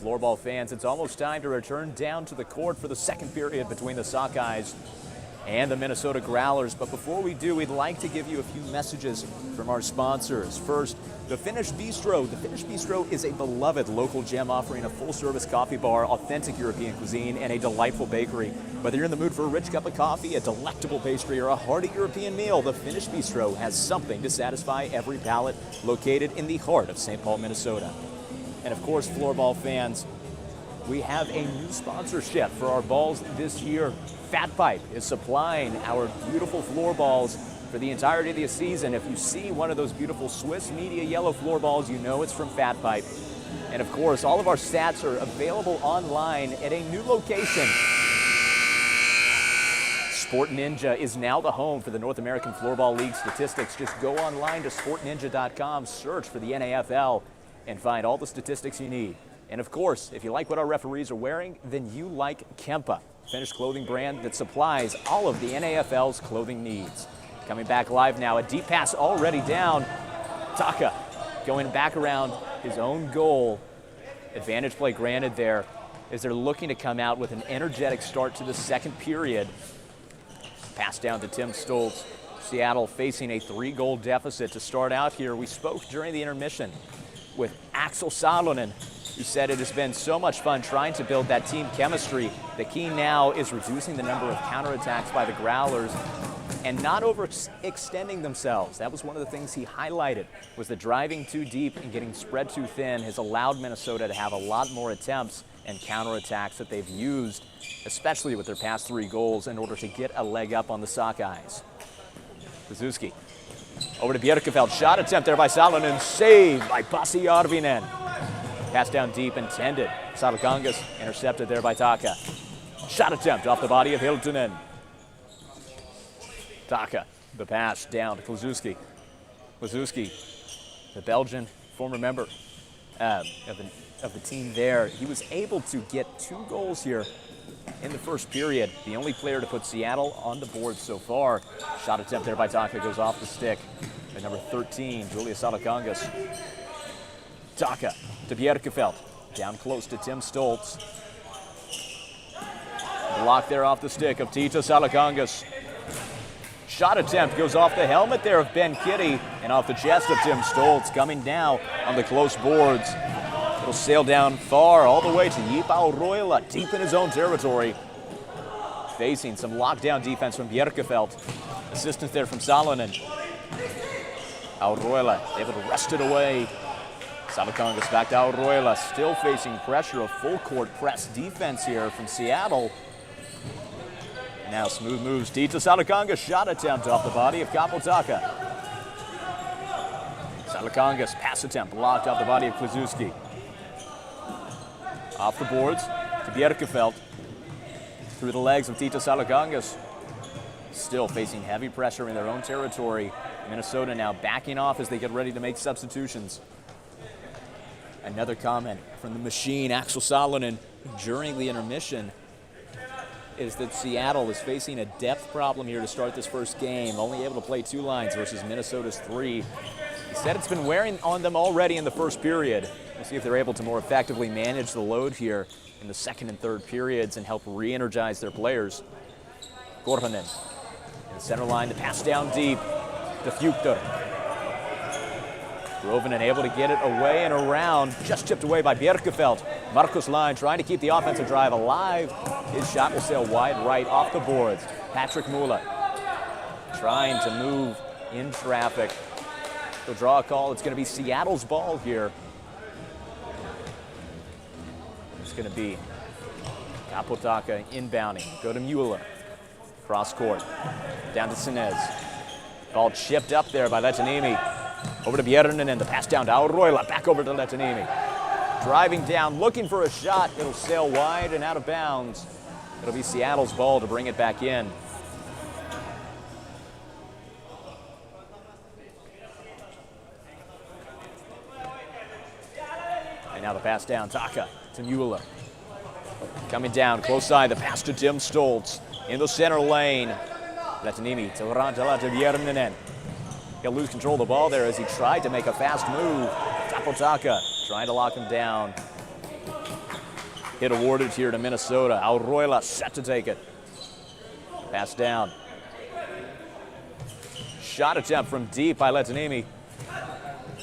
[SPEAKER 1] Floorball fans, it's almost time to return down to the court for the second period between the Sockeyes and the Minnesota Growlers. But before we do, we'd like to give you a few messages from our sponsors. First, The Finnish Bistro. The Finnish Bistro is a beloved local gem offering a full-service coffee bar, authentic European cuisine, and a delightful bakery. Whether you're in the mood for a rich cup of coffee, a delectable pastry, or a hearty European meal, The Finnish Bistro has something to satisfy every palate, located in the heart of St. Paul, Minnesota. And of course, Floorball fans, we have a new sponsorship for our balls this year. Fat Pipe is supplying our beautiful floor balls for the entirety of the season. If you see one of those beautiful Swiss media yellow floor balls, you know it's from Fat Pipe. And of course, all of our stats are available online at a new location. Sport Ninja is now the home for the North American Floorball League statistics. Just go online to sportninja.com, search for the NAFL, and find all the statistics you need. And of course, if you like what our referees are wearing, then you like Kempa, Finnish clothing brand that supplies all of the NAFL's clothing needs. Coming back live now, a deep pass already down. Taka going back around his own goal. Advantage play granted there as they're looking to come out with an energetic start to the second period. Pass down to Tim Stoltz. Seattle facing a 3-goal deficit to start out here. We spoke during the intermission with Axel Salonen, who said it has been so much fun trying to build that team chemistry. The key now is reducing the number of counterattacks by the Growlers and not overextending themselves. That was one of the things he highlighted, was that driving too deep and getting spread too thin has allowed Minnesota to have a lot more attempts and counterattacks that they've used, especially with their past 3 goals, in order to get a leg up on the Sockeyes. Krzyzewski over to Bjerkefeld. Shot attempt there by Salonen, saved by Pasi Arvinen. Pass down deep, intended. Salokangas intercepted there by Taka. Shot attempt off the body of Hiltunen. Taka, the pass down to Krzyzewski. Krzyzewski, the Belgian, former member of the team there. He was able to get 2 goals here in the first period. The only player to put Seattle on the board so far. Shot attempt there by Taka goes off the stick. By number 13, Julius Salokangas. Taka to Bjerkefeld. Down close to Tim Stoltz. Block there off the stick of Tito Salokangas. Shot attempt goes off the helmet there of Ben Kitty and off the chest of Tim Stoltz, coming down on the close boards. It'll sail down far all the way to Yipa Roila, deep in his own territory. Facing some lockdown defense from Bjerkefeld. Assistance there from Salonen. Auroila able to wrest it away. Salokangas back to Auroila, still facing pressure, a full court press defense here from Seattle. Now smooth moves, Tito Salokangas, shot attempt off the body of Kapotaka. Salokangas, pass attempt, blocked off the body of Krzyzewski. Off the boards to Bjerkefeld. Through the legs of Tito Salokangas. Still facing heavy pressure in their own territory. Minnesota now backing off as they get ready to make substitutions. Another comment from the machine, Axel Salonen, during the intermission, is that Seattle is facing a depth problem here to start this first game, only able to play 2 lines versus Minnesota's 3. He said it's been wearing on them already in the first period. We'll see if they're able to more effectively manage the load here in the second and third periods and help re-energize their players. Korhonen in the center line to pass down deep to Fjukter. Rovinen able to get it away and around, just chipped away by Bjerkefeld. Markus Line trying to keep the offensive drive alive. His shot will sail wide right off the boards. Patrick Mula trying to move in traffic. He'll draw a call. It's going to be Seattle's ball here. It's going to be Kapotaka inbounding. Go to Mueller. Cross court. Down to Sinez. Ball chipped up there by Letanimi. Over to Bjernen and the pass down to Auroila. Back over to Letanimi. Driving down, looking for a shot. It'll sail wide and out of bounds. It'll be Seattle's ball to bring it back in. And now the pass down, Taka to Mueller. Coming down, close side, the pass to Tim Stoltz. In the center lane. Letanimi to Rantala to Bjernen. He'll lose control of the ball there as he tried to make a fast move. Kapotaka trying to lock him down. hit awarded here to Minnesota. Auroila set to take it. Pass down. Shot attempt from deep by Letanimi.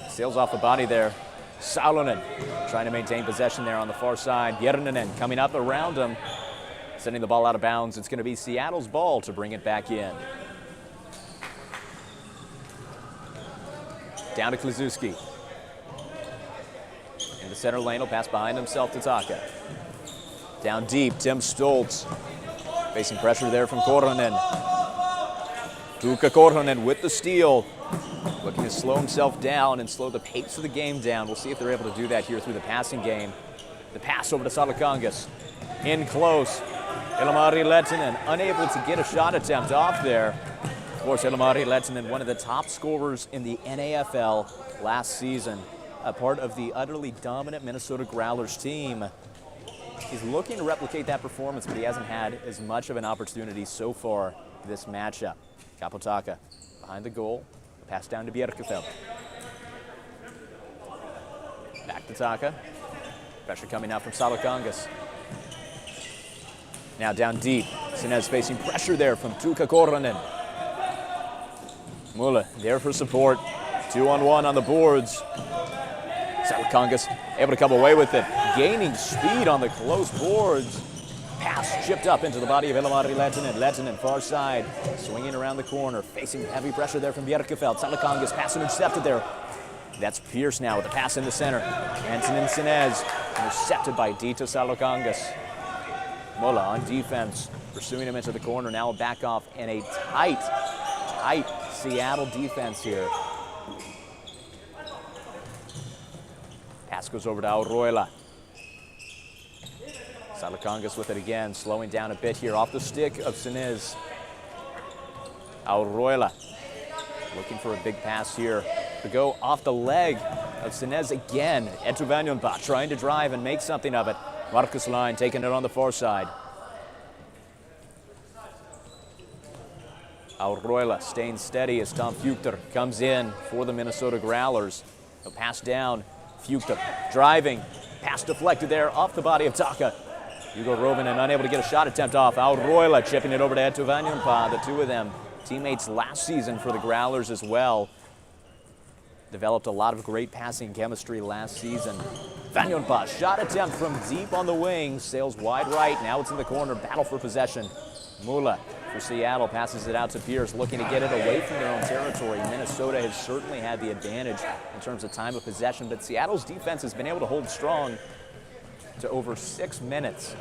[SPEAKER 1] Sails off the body there. Salonen trying to maintain possession there on the far side. Järninen coming up around him, sending the ball out of bounds. It's going to be Seattle's ball to bring it back in. Down to Kluszewski. In the center lane, he'll pass behind himself to Taka. Down deep, Tim Stoltz. Facing pressure there from Korhonen. Tuukka Korhonen with the steal. Looking to slow himself down and slow the pace of the game down. We'll see if they're able to do that here through the passing game. The pass over to Salakangas. In close. Ilmari Lehtinen unable to get a shot attempt off there. Of course, Ilmari Lehtinen, one of the top scorers in the NAFL last season. A part of the utterly dominant Minnesota Growlers team. He's looking to replicate that performance, but he hasn't had as much of an opportunity so far this matchup. Kapotaka behind the goal. Pass down to Bjerkefeld. Back to Taka. Pressure coming out from Salakangas. Now down deep. Sinez facing pressure there from Tuukka Korhonen. Mulle there for support. 2-on-1 on the boards. Salakangas able to come away with it. Gaining speed on the close boards. Pass chipped up into the body of Ilmari Lehtinen. Lehtinen far side, swinging around the corner, facing heavy pressure there from Bjerkefeld. Salakangas pass intercepted there. That's Pierce now with the pass in the center. Antonin Sinez intercepted by Dita Salakangas. Mola on defense, pursuing him into the corner. Now back off in a tight Seattle defense here. Pass goes over to Auroila. Salakangas with it again, slowing down a bit here off the stick of Sinez. Auroila looking for a big pass here to go off the leg of Sinez again. Etu Vanjonpa trying to drive and make something of it. Marcus Line taking it on the far side. Auroila staying steady as Tom Fuchter comes in for the Minnesota Growlers. A pass down, Fuchter driving, pass deflected there off the body of Taka. Hugo Rovinen unable to get a shot attempt off. Auroila chipping it over to Etu Vanjonpa. The two of them teammates last season for the Growlers as well. Developed a lot of great passing chemistry last season. Vanjonpa, shot attempt from deep on the wing, sails wide right. Now it's in the corner, battle for possession. Mula for Seattle passes it out to Pierce, looking to get it away from their own territory. Minnesota has certainly had the advantage in terms of time of possession, but Seattle's defense has been able to hold strong to over 6 minutes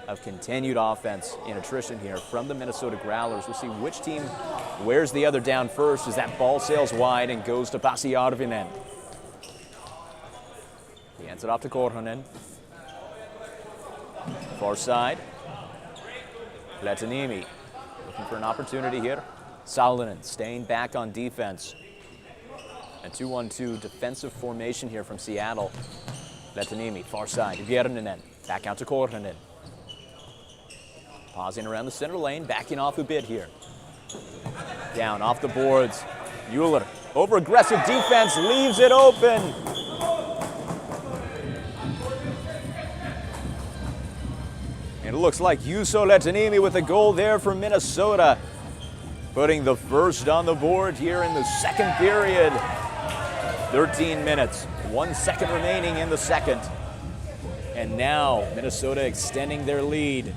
[SPEAKER 1] of continued offense in attrition here from the Minnesota Growlers. We'll see which team wears the other down first as that ball sails wide and goes to Pasi Arvinen. He hands it off to Korhonen. Far side. Letanimi looking for an opportunity here. Salonen staying back on defense. A 2-1-2 defensive formation here from Seattle. Letanimi, far side, Järninen, back out to Korhonen. Pausing around the center lane, backing off a bit here. Down, off the boards, Euler, over aggressive defense, leaves it open. And it looks like Juuso Letanimi with a goal there for Minnesota, putting the first on the board here in the second period. 13 minutes, 1 second remaining in the second. And now Minnesota extending their lead.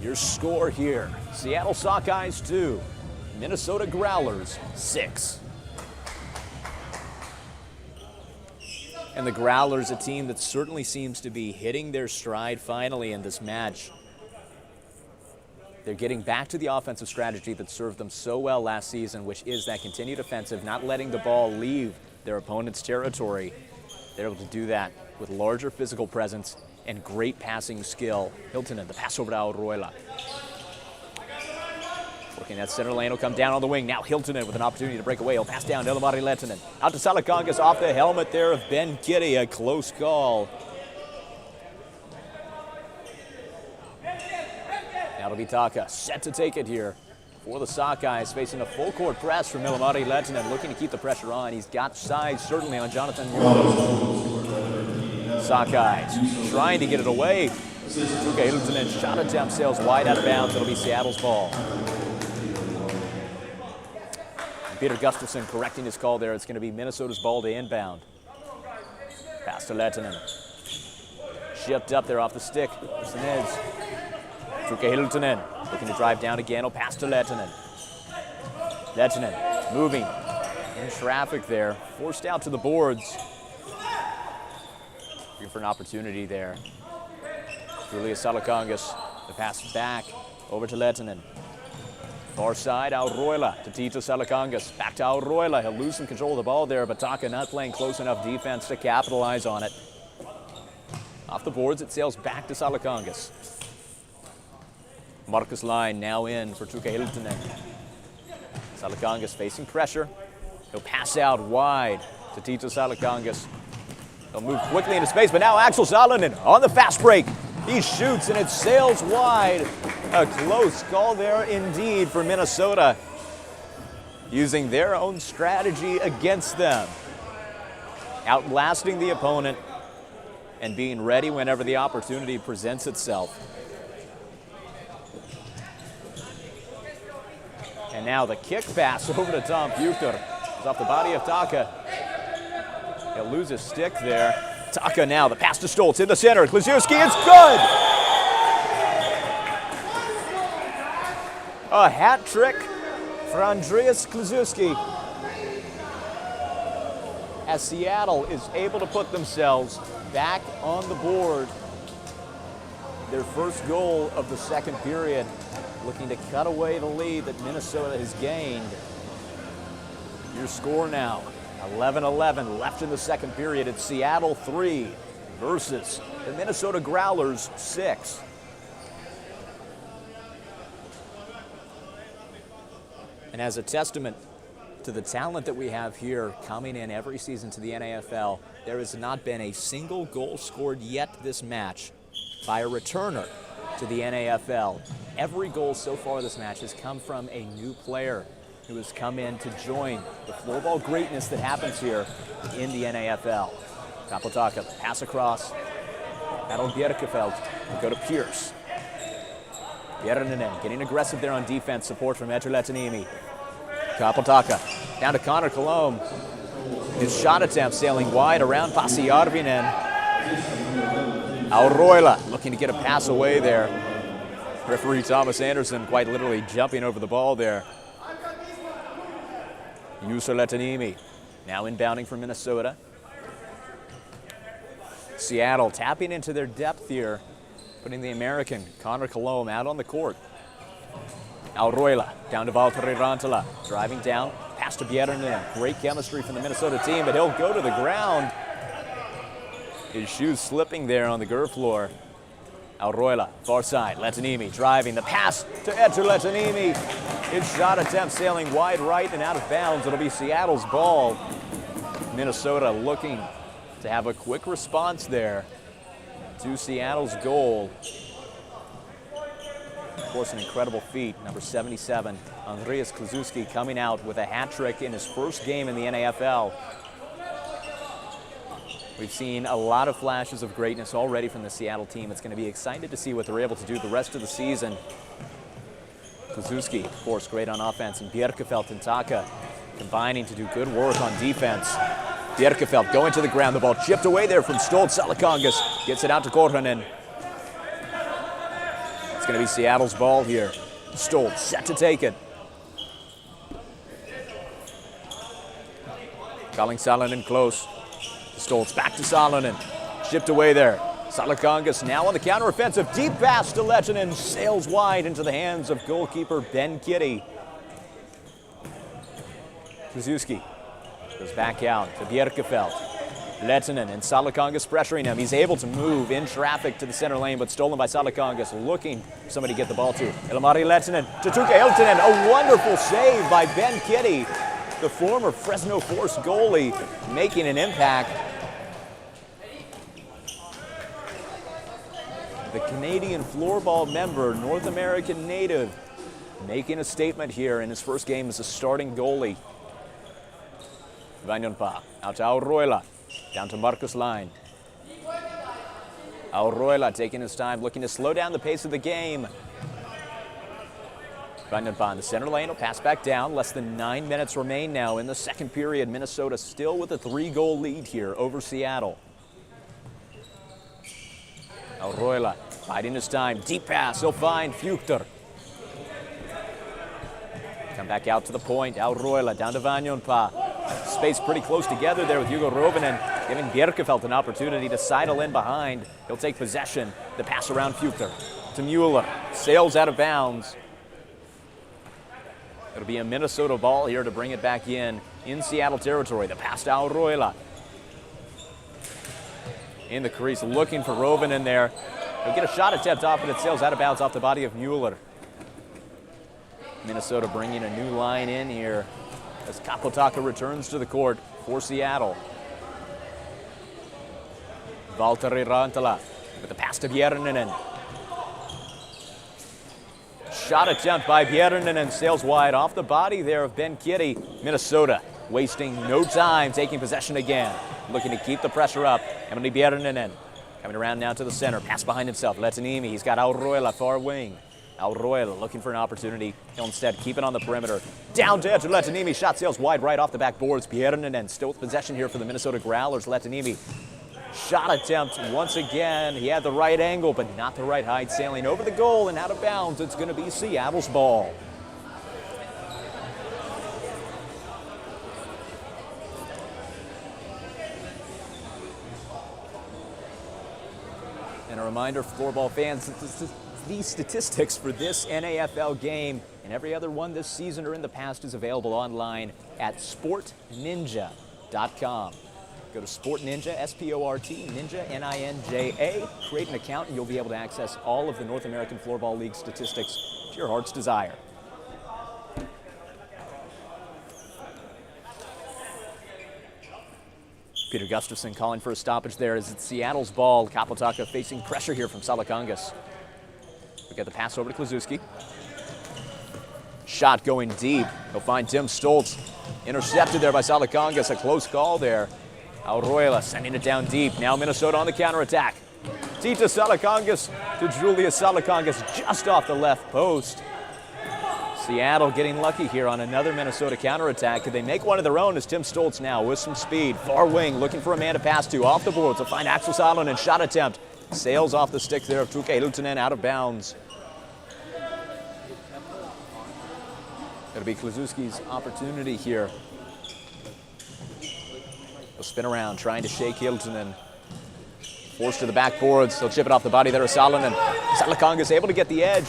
[SPEAKER 1] Your score here, Seattle Sockeyes 2, Minnesota Growlers 6. And the Growlers, a team that certainly seems to be hitting their stride finally in this match. They're getting back to the offensive strategy that served them so well last season, which is that continued offensive, not letting the ball leave their opponent's territory. They're able to do that with larger physical presence and great passing skill. Hiltonen, the pass over to Auroila. Looking at center lane, will come down on the wing. Now Hiltonen with an opportunity to break away. He'll pass down to Ilmari Lehtinen. Out to Salakangas off the helmet there of Ben Kitty. A close call. Now it'll be Taka, set to take it here for the Sockeyes, facing a full court press from Ilmari Lehtinen, looking to keep the pressure on. He's got size certainly on Jonathan Muller. Sockeyes trying to get it away Tuukka Hiltunen shot attempt sails wide out of bounds. It'll be Seattle's ball. Peter Gustafsson correcting his call there. It's going to be Minnesota's ball to inbound. Pass to Lehtinen. Shipped up there off the stick. There's the Neds. Tuukka Hiltunen looking to drive down again. He'll pass to Lehtinen. Lehtinen moving in traffic there. Forced out to the boards. Looking for an opportunity there. Julius Salakangas, the pass back over to Lehtinen. Far side, Auroila to Tito Salakangas. Back to Auroila. He'll lose some control of the ball there, but Taka not playing close enough defense to capitalize on it. Off the boards, it sails back to Salakangas. Marcus Line now in for Tuukka Hiltunen. Salakangas facing pressure. He'll pass out wide to Tito Salakangas. He'll move quickly into space, but now Axel Salonen on the fast break. He shoots and it sails wide. A close call there indeed for Minnesota, using their own strategy against them. Outlasting the opponent and being ready whenever the opportunity presents itself. And now the kick pass over to Tom Puktor. It's off the body of Taka. He'll lose his stick there. Taka now, the pass to Stoltz in the center. Kluszewski, it's good! A hat trick for Andreas Kluszewski, as Seattle is able to put themselves back on the board. Their first goal of the second period, looking to cut away the lead that Minnesota has gained. Your score now, 11-11 left in the second period. It's Seattle 3 versus the Minnesota Growlers 6. And as a testament to the talent that we have here coming in every season to the NAFL, there has not been a single goal scored yet this match by a returner to the NAFL. Every goal so far this match has come from a new player who has come in to join the floorball greatness that happens here in the NAFL. Kapotaka, pass across. That'll Bjerkefeld. We'll go to Pierce. Bjerkefeld getting aggressive there on defense. Support from Eetu Lehtiniemi. Kapotaka down to Connor Colomb. His shot attempt sailing wide around Pasi Arvinen. Auroila looking to get a pass away there. Referee Thomas Anderson quite literally jumping over the ball there. Juuso Lehtiniemi now inbounding for Minnesota. Seattle tapping into their depth here, putting the American Connor Colomb out on the court. Auroila down to Valtteri Rantala, driving down, pass to Bjerkefeld. Great chemistry from the Minnesota team, but he'll go to the ground. His shoes slipping there on the GUR floor. Auroila, far side, Lehtiniemi driving, the pass to Eetu Lehtiniemi. His shot attempt sailing wide right and out of bounds. It'll be Seattle's ball. Minnesota looking to have a quick response there to Seattle's goal. Of course, an incredible feat. Number 77, Andreas Kluszewski, coming out with a hat trick in his first game in the NAFL. We've seen a lot of flashes of greatness already from the Seattle team. It's going to be exciting to see what they're able to do the rest of the season. Kluszewski, of course, great on offense, and Bjerkefeld and Taka combining to do good work on defense. Bjerkefeld going to the ground. The ball chipped away there from Stoltz. Salakangas gets it out to Korhonen. It's going to be Seattle's ball here. Stoltz set to take it. Calling Salonen close. Stoltz back to Salonen. Shipped away there. Salakangas now on the counteroffensive. Deep pass to Lehtinen. Sails wide into the hands of goalkeeper Ben Kitty. Kluszewski goes back out to Bjerkefeld. Lehtinen and Salakangas pressuring him. He's able to move in traffic to the center lane, but stolen by Salakangas, looking for somebody to get the ball to. Ilmari Lehtinen to Tuukka Hiltunen. A wonderful save by Ben Kitty, the former Fresno Force goalie, making an impact. The Canadian floorball member, North American native, making a statement here in his first game as a starting goalie. Vainionpa out to Auroila, down to Marcus Line. Auroila taking his time, looking to slow down the pace of the game. Vandenpa in the center lane will pass back down. Less than 9 minutes remain now in the second period. Minnesota still with a 3-goal lead here over Seattle. Auroila biding his time. Deep pass. He'll find Fuchter. Come back out to the point. Auroila down to Vandenpa. Space pretty close together there with Hugo Rovinen, giving Bjerkefeld an opportunity to sidle in behind. He'll take possession. The pass around Fuchter to Mueller. Sails out of bounds. It'll be a Minnesota ball here to bring it back in Seattle territory. The pass to Auroila. In the crease, looking for Rovinen there. He'll get a shot attempt off, but it sails out of bounds off the body of Mueller. Minnesota bringing a new line in here as Kapotaka returns to the court for Seattle. Valtteri Rantala with the pass to Bjerninen. Shot attempt by Bjerninen sails wide off the body there of Ben Kitty. Minnesota wasting no time, taking possession again, looking to keep the pressure up. Emily Bjerninen coming around now to the center. Pass behind himself. Letanimi. He's got Auroila far wing. Auroila looking for an opportunity. He'll instead keep it on the perimeter. Down to Letanimi. Shot sails wide right off the backboards. Bjerninen still with possession here for the Minnesota Growlers. Letanimi. Shot attempt once again. He had the right angle, but not the right height. Sailing over the goal and out of bounds. It's going to be Seattle's ball. And a reminder, Floorball fans, the statistics for this NAFL game and every other one this season or in the past is available online at sportninja.com. Go to Sport Ninja, S-P-O-R-T, Ninja, N-I-N-J-A. Create an account and you'll be able to access all of the North American Floorball League statistics to your heart's desire. Peter Gustafson calling for a stoppage there as it's Seattle's ball. Kapotaka facing pressure here from Salakangas. We get the pass over to Kluszewski. Shot going deep. He'll find Tim Stoltz. Intercepted there by Salakangas. A close call there. Auroila sending it down deep. Now Minnesota on the counterattack. Tita Salakangas to Julius Salakangas just off the left post. Seattle getting lucky here on another Minnesota counterattack. Could they make one of their own as Tim Stoltz now with some speed. Far wing looking for a man to pass to. Off the boards to find Axel Salonen. Shot attempt. Sails off the stick there of Tuke Hiltunen out of bounds. It'll be Kluszewski's opportunity here. He'll spin around, trying to shake Hiltunen. Forced to the backboards. He'll chip it off the body there of Salonen. Salakangas able to get the edge.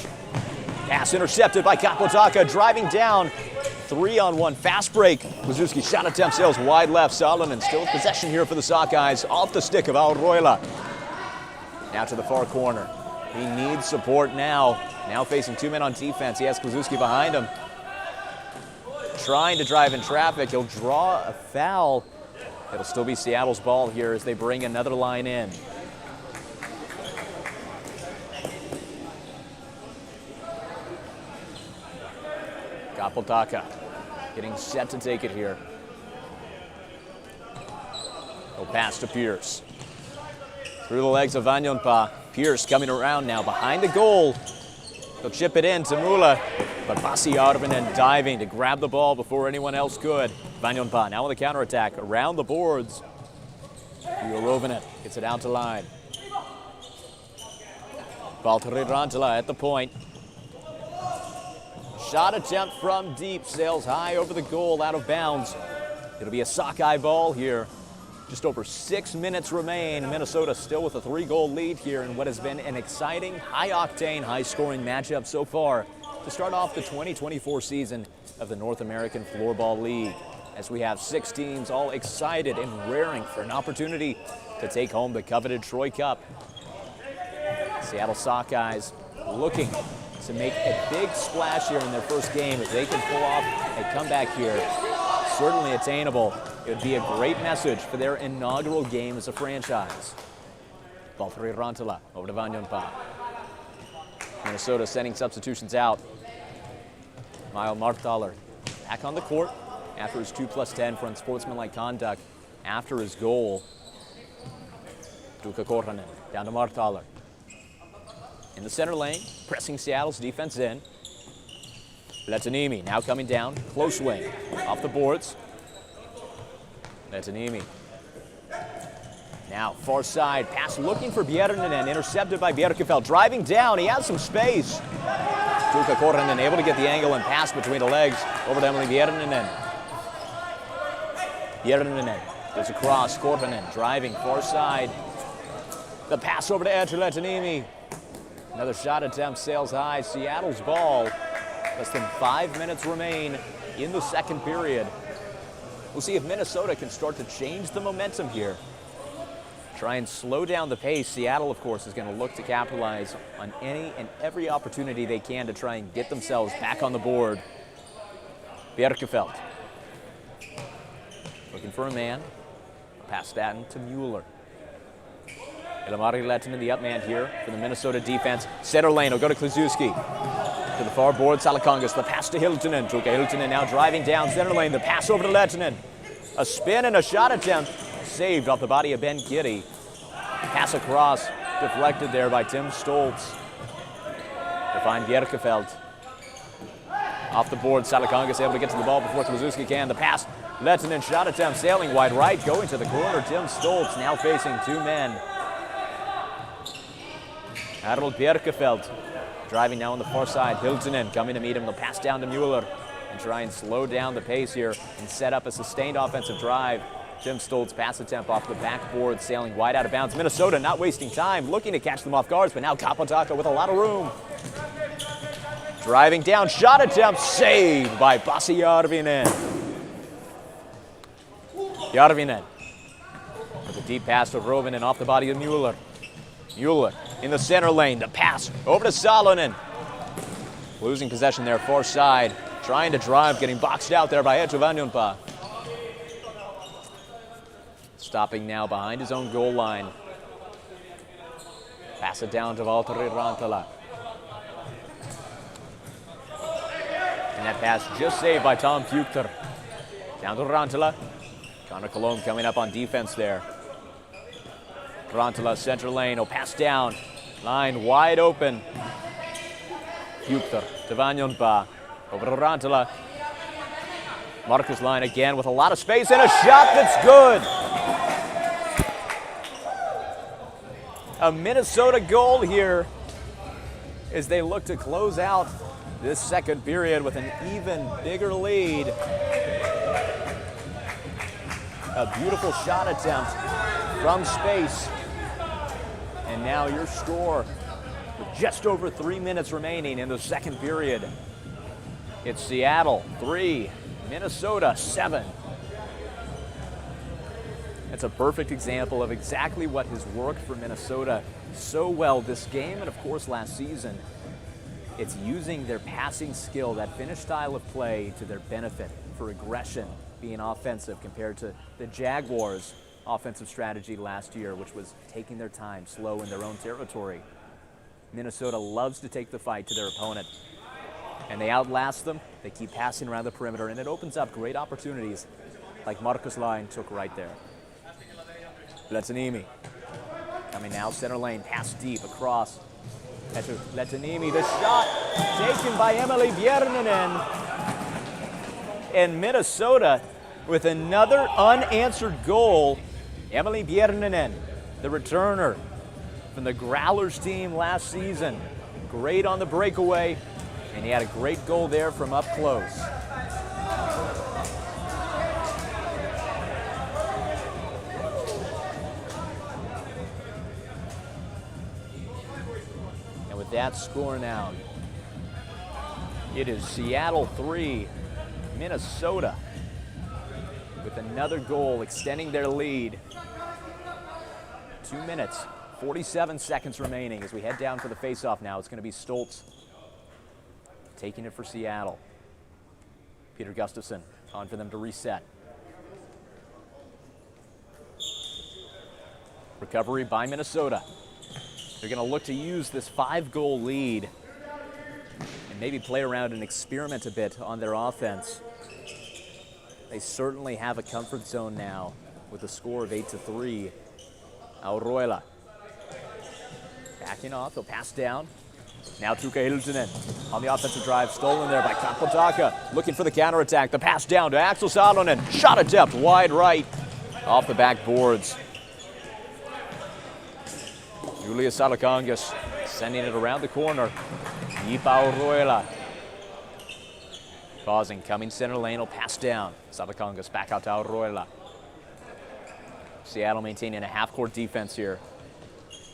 [SPEAKER 1] Pass intercepted by Kapotaka, driving down. 3-on-1 fast break. Kluszewski shot attempt sails wide left. Salonen still with possession here for the Sockeyes. Off the stick of Auroila. Now to the far corner. He needs support now. Now facing 2 men on defense. He has Kluszewski behind him. Trying to drive in traffic. He'll draw a foul. It'll still be Seattle's ball here as they bring another line in. Kapotaka getting set to take it here. He'll pass to Pierce. Through the legs of Vandenpa. Pierce coming around now behind the goal. He'll chip it in to Mula, but Pasi Arvinen diving to grab the ball before anyone else could. Vandenpa now on the counterattack around the boards. Hugo Rovinen gets it out to line. Valtteri Rantala at the point. Shot attempt from deep, sails high over the goal, out of bounds. It'll be a Sockeye ball here. Just over 6 minutes remain. Minnesota still with a 3-goal lead here in what has been an exciting, high-octane, high-scoring matchup so far to start off the 2024 season of the North American Floorball League, as we have 6 teams all excited and raring for an opportunity to take home the coveted Troy Cup. Seattle Sockeyes looking to make a big splash here in their first game. If they can pull off a comeback here, certainly attainable. It would be a great message for their inaugural game as a franchise. Valtteri Rantala over to Vandenpa. Minnesota sending substitutions out. Mile Marthaler back on the court after his 2+10 for unsportsmanlike conduct after his goal. Tuukka Korhonen down to Marthaler. In the center lane, pressing Seattle's defense in. Letanimi now coming down, close wing, off the boards. Letanimi. Now far side, pass looking for Bjärninen, intercepted by Bjerkefeld. Driving down, he has some space. Tuukka Korhonen able to get the angle and pass between the legs over to Emily Bjärninen. Bjärninen gets across, Korhonen driving far side. The pass over to Eetu Letanimi. Another shot attempt sails high. Seattle's ball. Less than 5 minutes remain in the second period. We'll see if Minnesota can start to change the momentum here. Try and slow down the pace. Seattle, of course, is going to look to capitalize on any and every opportunity they can to try and get themselves back on the board. Bjerkefeld. Looking for a man. Pass that to Mueller. Ilmari Lehtinen, the up man here for the Minnesota defense. Center lane will go to Kluszewski. To the far board, Salakongas. The pass to Hiltunen. Tuukka Hiltunen now driving down center lane. The pass over to Lehtinen. A spin and a shot attempt. Saved off the body of Ben Kitty. Pass across. Deflected there by Tim Stoltz. To find Bjerkefeld. Off the board, Salakongas able to get to the ball before Kluszewski can. The pass. Lehtinen shot attempt. Sailing wide right. Going to the corner. Tim Stoltz now facing two men. Harold Bjerkefeld driving now on the far side. Hiltunen coming to meet him. The pass down to Mueller and try and slow down the pace here and set up a sustained offensive drive. Tim Stoltz pass attempt off the backboard, sailing wide out of bounds. Minnesota not wasting time, looking to catch them off guards, but now Kapotaka with a lot of room. Driving down, shot attempt saved by Pasi Järvinen. Järvinen with a deep pass to Rovinen off the body of Mueller. Mueller in the center lane, the pass over to Salonen. Losing possession there, far side. Trying to drive, getting boxed out there by Eetu Vanjonpää. Stopping now behind his own goal line. Pass it down to Valtteri Rantala. And that pass just saved by Tom Pukter. Down to Rantala. Connor Colomb coming up on defense there. Rantala center lane, will pass down. Line wide open. Pukter to Vanjonpää. Over to Rantala. Marcus line again with a lot of space and a shot that's good. A Minnesota goal here as they look to close out this second period with an even bigger lead. A beautiful shot attempt from space. And now your score with just over 3 minutes remaining in the second period. It's Seattle 3, Minnesota 7. It's a perfect example of exactly what has worked for Minnesota so well this game and of course last season. It's using their passing skill, that finished style of play, to their benefit for aggression, being offensive compared to the Jaguars' offensive strategy last year, which was taking their time, slow in their own territory. Minnesota loves to take the fight to their opponent, and they outlast them. They keep passing around the perimeter, and it opens up great opportunities like Marcus Line took right there. Letanimi coming now, center lane, pass deep across. Letanimi, the shot taken by Emily Bjärninen. And Minnesota with another unanswered goal. Emily Bjärninen, the returner from the Growlers team last season. Great on the breakaway, and he had a great goal there from up close. And with that score now, it is Seattle 3, Minnesota with another goal extending their lead. 2 minutes, 47 seconds remaining as we head down for the face-off now. It's going to be Stoltz taking it for Seattle. Peter Gustafsson on for them to reset. Recovery by Minnesota. They're going to look to use this 5-goal lead and maybe play around and experiment a bit on their offense. They certainly have a comfort zone now with a score of 8-3. Auroila Backing off, he'll pass down. Now Tuukka Hiltunen on the offensive drive, stolen there by Kapotaka. Looking for the counterattack. The pass down to Axel Salonen. Shot attempt wide right off the backboards. Julius Salakangas sending it around the corner. Ipa Oroela. Pausing, coming center lane, will pass down. Salakangas back out to Oroela. Seattle maintaining a half-court defense here.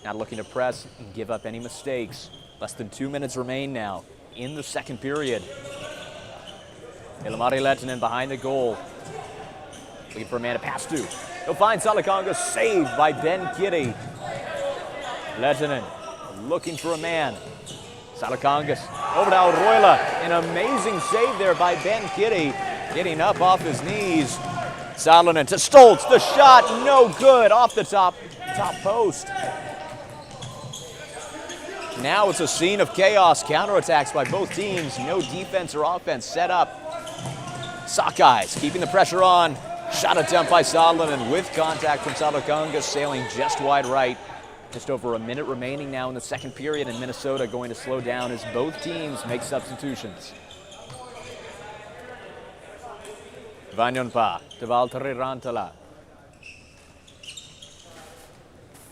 [SPEAKER 1] Not looking to press and give up any mistakes. Less than 2 minutes remain now in the second period. Ilmari Lehtinen behind the goal. Looking for a man to pass to. He'll find Salakangas, saved by Ben Kitty. Lehtinen looking for a man. Salakangas over to Oroela. An amazing save there by Ben Kitty. Getting up off his knees. Salonen to Stoltz. The shot, no good. Off the top post. Now it's a scene of chaos. Counterattacks by both teams. No defense or offense set up. Sockeyes keeping the pressure on. Shot attempt by Salonen with contact from Salakangas, sailing just wide right. Just over a minute remaining now in the second period, and Minnesota going to slow down as both teams make substitutions. Vanjonpa to Valtteri Rantala.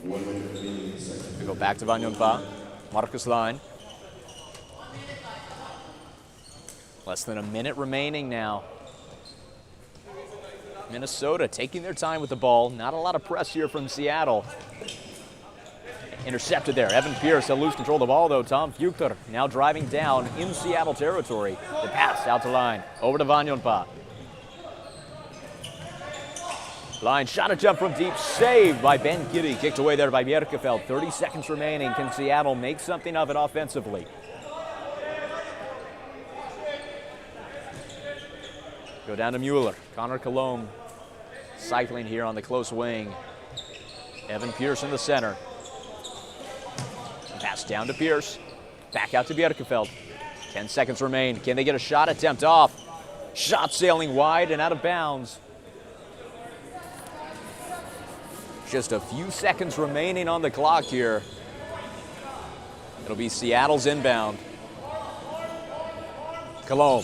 [SPEAKER 1] We go back to Vanjonpa. Marcus Line. Less than a minute remaining now. Minnesota taking their time with the ball. Not a lot of press here from Seattle. Intercepted there. Evan Pierce will lose control of the ball, though. Tom Fuchter now driving down in Seattle territory. The pass out to Line. Over to Vanjonpa. Line shot a jump from deep. Saved by Ben Kitty. Kicked away there by Bjerkefeld. 30 seconds remaining. Can Seattle make something of it offensively? Go down to Mueller. Connor Colomb cycling here on the close wing. Evan Pierce in the center. Pass down to Pierce. Back out to Bjerkefeld. 10 seconds remain. Can they get a shot attempt off? Shot sailing wide and out of bounds. Just a few seconds remaining on the clock here. It'll be Seattle's inbound. Colomb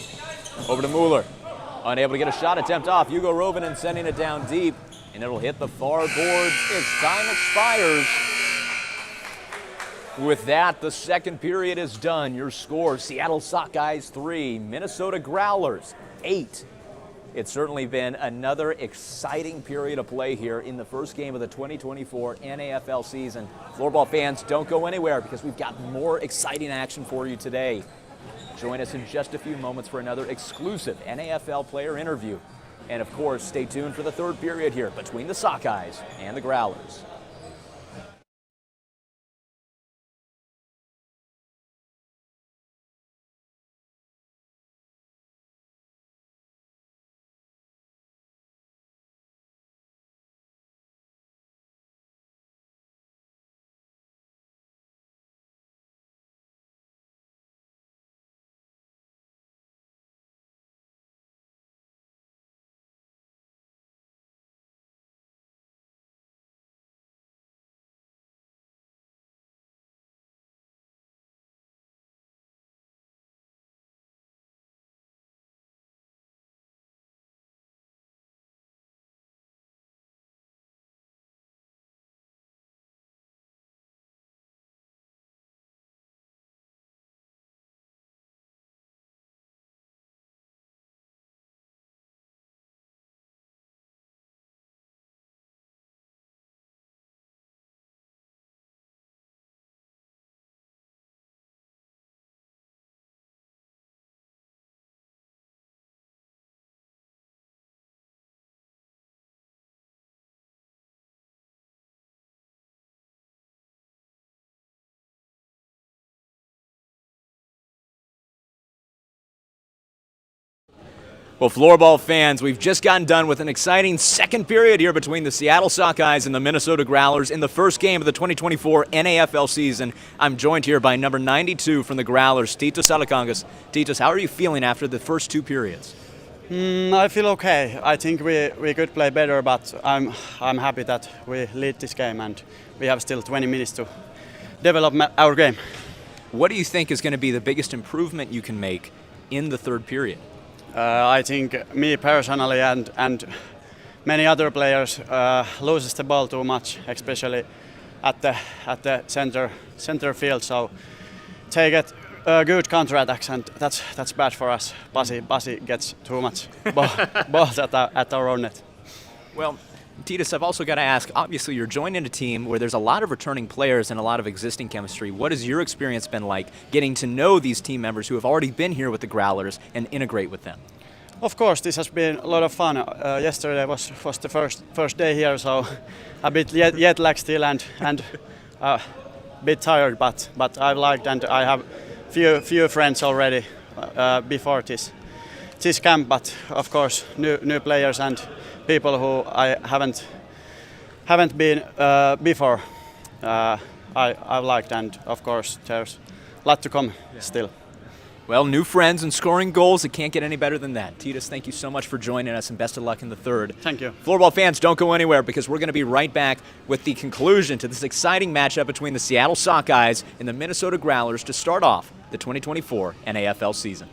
[SPEAKER 1] over to Mueller. Unable to get a shot attempt off. Hugo Rovinen sending it down deep, and it'll hit the far boards as time expires. With that, the second period is done. Your score, Seattle Sockeyes 3, Minnesota Growlers 8. It's certainly been another exciting period of play here in the first game of the 2024 NAFL season. Floorball fans, don't go anywhere because we've got more exciting action for you today. Join us in just a few moments for another exclusive NAFL player interview. And of course, stay tuned for the third period here between the Sockeyes and the Growlers. Well, Floorball fans, we've just gotten done with an exciting second period here between the Seattle Sockeyes and the Minnesota Growlers in the first game of the 2024 NAFL season. I'm joined here by number 92 from the Growlers, Titus Salakangas. Titus, how are you feeling after the first two periods?
[SPEAKER 3] I feel okay. I think we could play better, but I'm happy that we lead this game and we have still 20 minutes to develop our game.
[SPEAKER 1] What do you think is going to be the biggest improvement you can make in the third period?
[SPEAKER 3] I think me personally and many other players loses the ball too much, especially at the center field. So they get good counterattacks, and that's bad for us. Pasi gets too much balls at our own net.
[SPEAKER 1] Well, Titus, I've also got to ask, obviously you're joining a team where there's a lot of returning players and a lot of existing chemistry. What has your experience been like getting to know these team members who have already been here with the Growlers and integrate with them?
[SPEAKER 3] Of course, this has been a lot of fun. Yesterday was the first day here, so a bit jet lag still and a bit tired, but I've liked, and I have few friends already before this camp. But of course, new players and people who I haven't been before. I've liked, and of course there's a lot to come still.
[SPEAKER 1] Well, new friends and scoring goals, it can't get any better than that. Titus, thank you so much for joining us, and best of luck in the third.
[SPEAKER 3] Thank you.
[SPEAKER 1] Floorball fans, don't go anywhere, because we're going to be right back with the conclusion to this exciting matchup between the Seattle Sockeyes and the Minnesota Growlers to start off the 2024 NAFL season.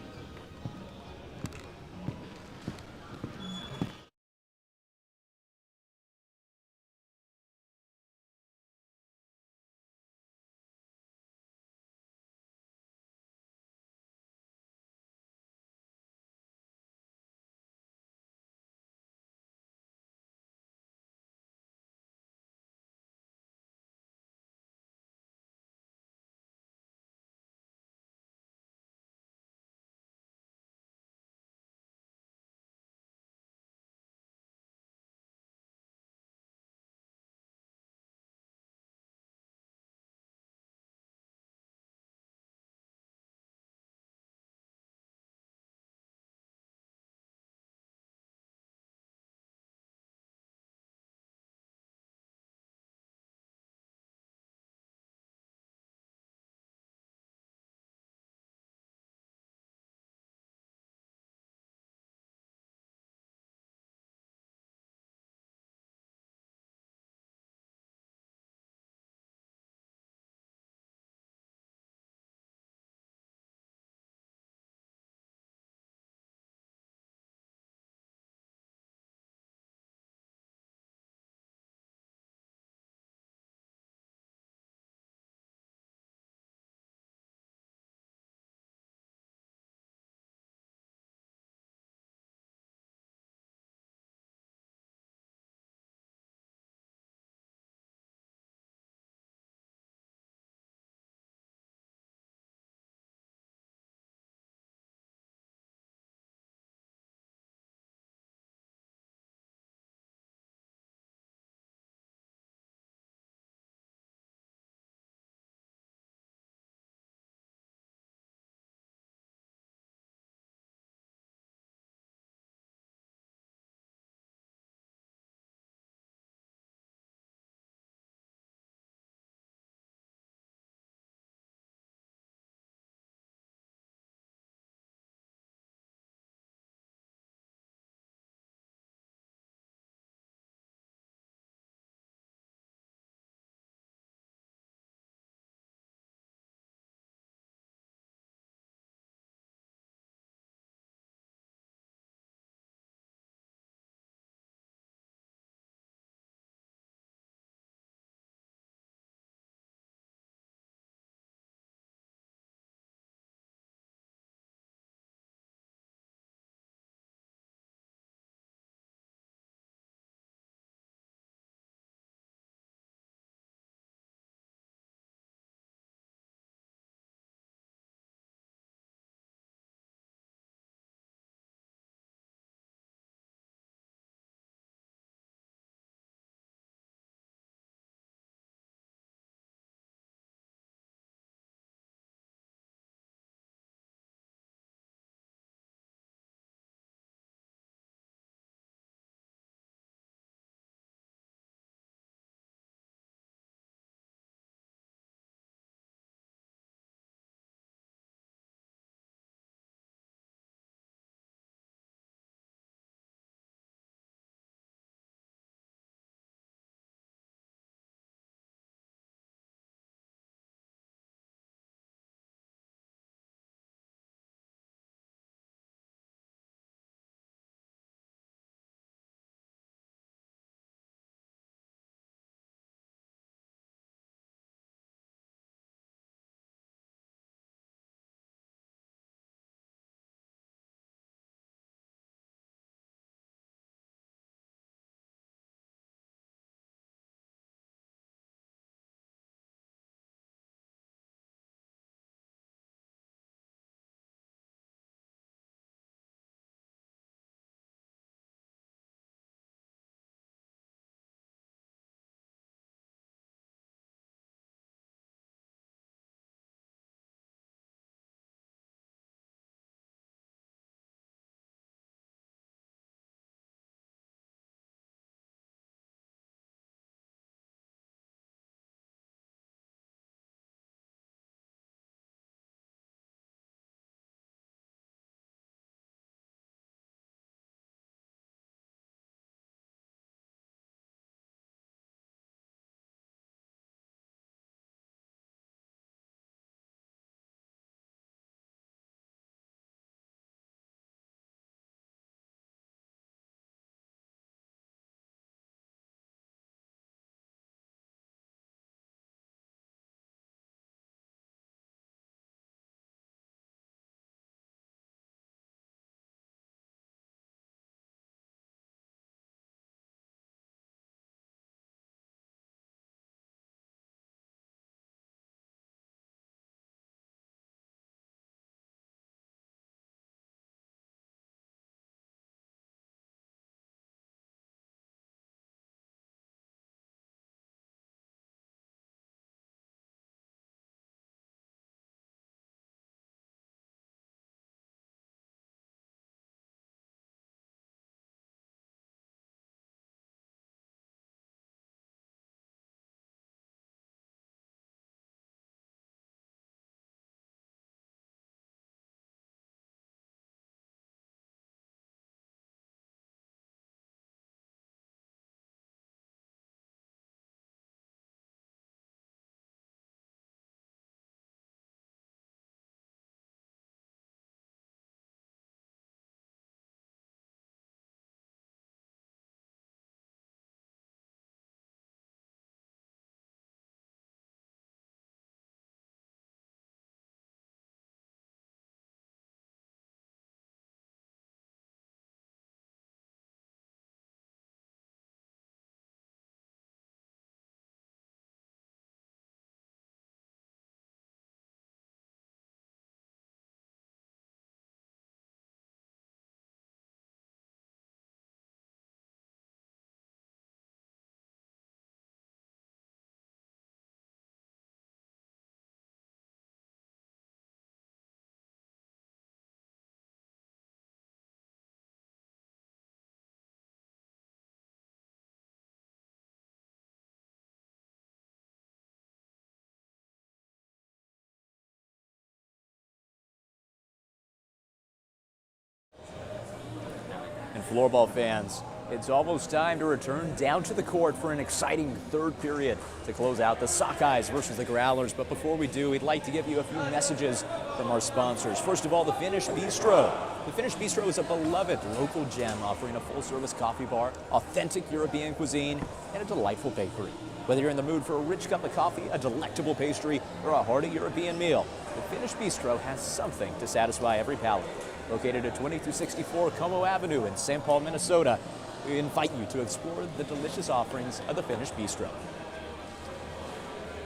[SPEAKER 1] Floorball fans, it's almost time to return down to the court for an exciting third period to close out the Sockeyes versus the Growlers. But before we do, we'd like to give you a few messages from our sponsors. First of all, the Finnish Bistro. The Finnish Bistro is a beloved local gem offering a full-service coffee bar, authentic European cuisine, and a delightful bakery. Whether you're in the mood for a rich cup of coffee, a delectable pastry, or a hearty European meal, the Finnish Bistro has something to satisfy every palate. Located at 2264 Como Avenue in St. Paul, Minnesota, we invite you to explore the delicious offerings of the Finnish Bistro.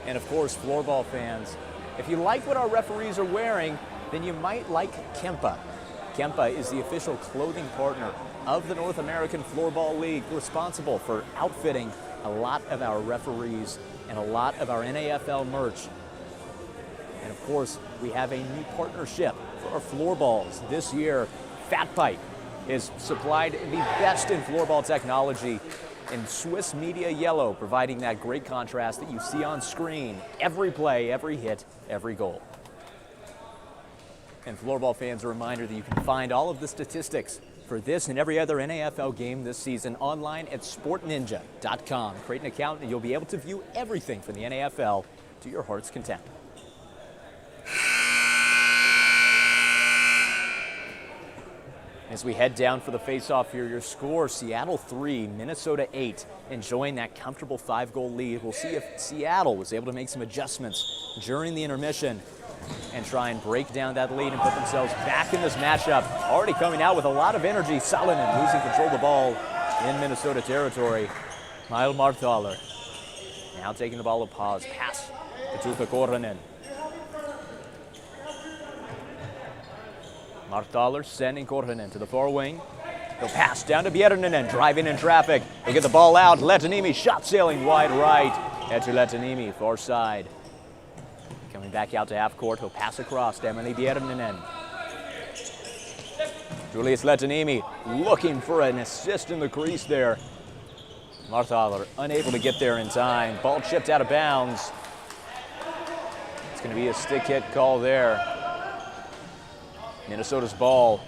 [SPEAKER 1] And of course, Floorball fans, if you like what our referees are wearing, then you might like Kempa. Kempa is the official clothing partner of the North American Floorball League, responsible for outfitting a lot of our referees and a lot of our NAFL merch. And of course, we have a new partnership for our floorballs. This year, Fat Pipe is supplied the best in floorball technology in Swiss Media Yellow, providing that great contrast that you see on screen. Every play, every hit, every goal. And Floorball fans, a reminder that you can find all of the statistics for this and every other NAFL game this season online at sportninja.com. Create an account and you'll be able to view everything from the NAFL to your heart's content. As we head down for the face-off here, your score, Seattle 3, Minnesota 8, enjoying that comfortable 5-goal lead. We'll see if Seattle was able to make some adjustments during the intermission and try and break down that lead and put themselves back in this matchup. Already coming out with a lot of energy, Salonen losing control of the ball in Minnesota territory. Mile Marthaler now taking the ball to pause. Pass to Tuukka Korhonen. Marthaler sending Korhonen to the far wing. He'll pass down to Bjernanen, driving in traffic. He'll get the ball out. Letanimi shot sailing wide right. Etu Letanimi, far side. Coming back out to half court, he'll pass across to Emily Bjernanen. Julius Letanimi looking for an assist in the crease there. Marthaler unable to get there in time. Ball chipped out of bounds. It's going to be a stick hit call there. Minnesota's ball.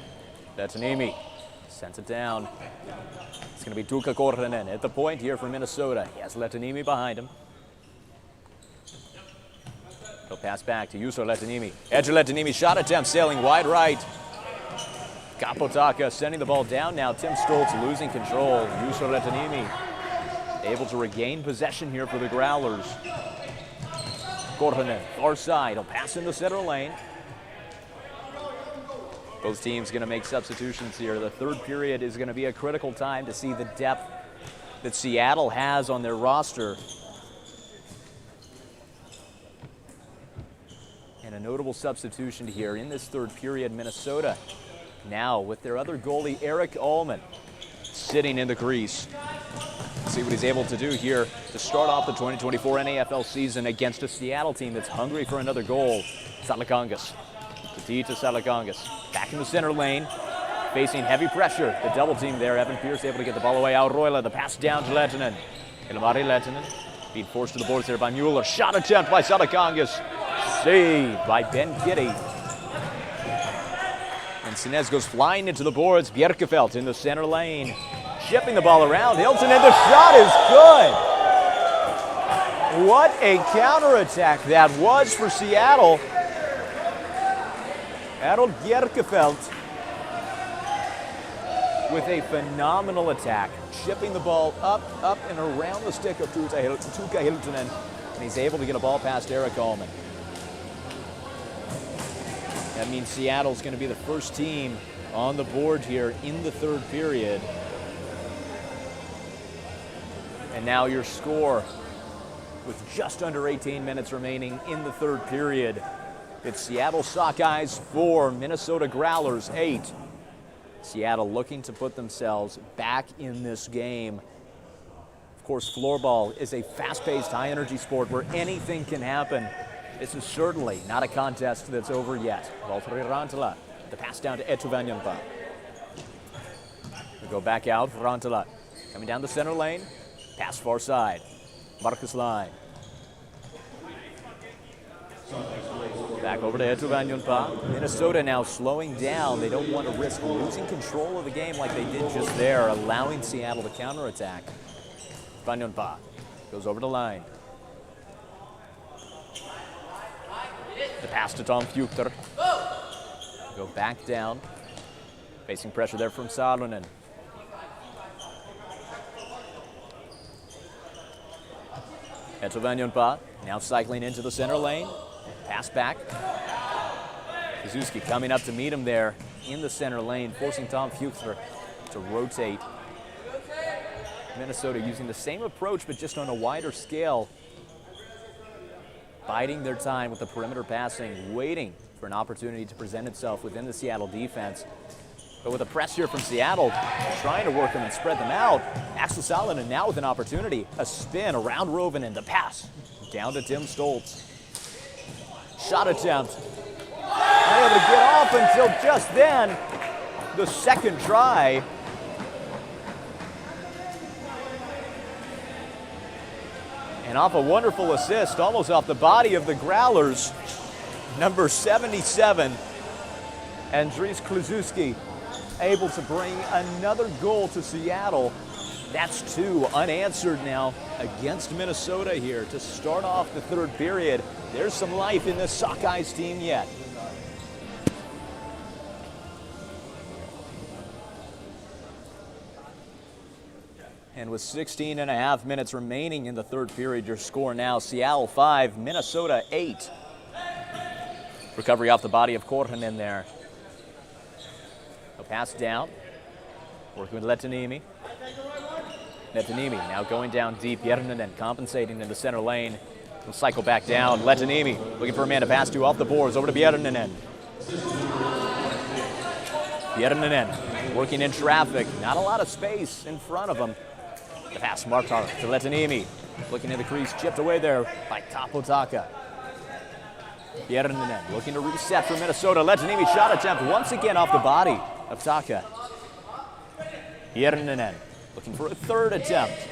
[SPEAKER 1] Letanimi sends it down. It's going to be Tuukka Korhonen at the point here for Minnesota. He has Letanimi behind him. He'll pass back to Juuso Letanimi. Etu Letanimi shot attempt sailing wide right. Kapotaka sending the ball down now. Tim Stoltz losing control. Juuso Letanimi able to regain possession here for the Growlers. Korhonen, far side. He'll pass in the center lane. Both teams going to make substitutions here. The third period is going to be a critical time to see the depth that Seattle has on their roster. And a notable substitution here in this third period, Minnesota now with their other goalie, Eric Ullman, sitting in the crease. See what he's able to do here to start off the 2024 NAFL season against a Seattle team that's hungry for another goal. Salakangas. To Salakangas. Back in the center lane, facing heavy pressure. The double team there. Evan Pierce able to get the ball away. Auroila, the pass down to Lehtinen. Ilmari Lehtinen being forced to the boards there by Mueller. Shot attempt by Salakangas. Saved by Ben Kitty. And Sinez goes flying into the boards. Bjerkefelt in the center lane. Shipping the ball around. Hilton, and the shot is good. What a counterattack that was for Seattle. Harold Bjerkefelt with a phenomenal attack, shipping the ball up, and around the stick of Tuukka Hiltunen, and he's able to get a ball past Eric Ullman. That means Seattle's going to be the first team on the board here in the third period. And now your score, with just under 18 minutes remaining in the third period. It's Seattle Sockeyes 4, Minnesota Growlers 8. Seattle looking to put themselves back in this game. Of course, floorball is a fast-paced, high-energy sport where anything can happen. This is certainly not a contest that's over yet. Valtteri Rantala, the pass down to Etu Vanyanpa. We go back out, Rantala coming down the center lane, pass far side. Marcus Line. Back over to Etuvanjonpa. Minnesota now slowing down. They don't want to risk losing control of the game like they did just there, allowing Seattle to counterattack. Vanjonpa goes over the line. The pass to Tom Fuchter. Go back down. Facing pressure there from Salonen. Etuvanjonpa now cycling into the center lane. Pass back. Kazuski coming up to meet him there in the center lane, forcing Tom Fuchter to rotate. Minnesota using the same approach, but just on a wider scale. Biding their time with the perimeter passing, waiting for an opportunity to present itself within the Seattle defense. But with a press here from Seattle, trying to work them and spread them out. Axel Salonen now with an opportunity. A spin around Rovinen, the pass down to Tim Stoltz. Shot attempt. Unable to get off until just then. The second try. And off a wonderful assist, almost off the body of the Growlers. Number 77, Andris Kluszewski, able to bring another goal to Seattle. That's 2 unanswered now against Minnesota here to start off the third period. There's some life in this Sockeyes team yet. And with 16 and a half minutes remaining in the third period, your score now, Seattle 5, Minnesota 8. Recovery off the body of Korhonen there. A pass down, working with Lehtiniemi. Lehtiniemi now going down deep. Järninen compensating in the center lane. He'll cycle back down. Lehtiniemi looking for a man to pass to off the boards. Over to Järninen. Järninen working in traffic. Not a lot of space in front of him. The pass marked hard to Lehtiniemi. Looking at the crease, chipped away there by Tapotaka. Järninen looking to reset for Minnesota. Lehtiniemi shot attempt once again off the body of Taka. Järninen looking for a third attempt.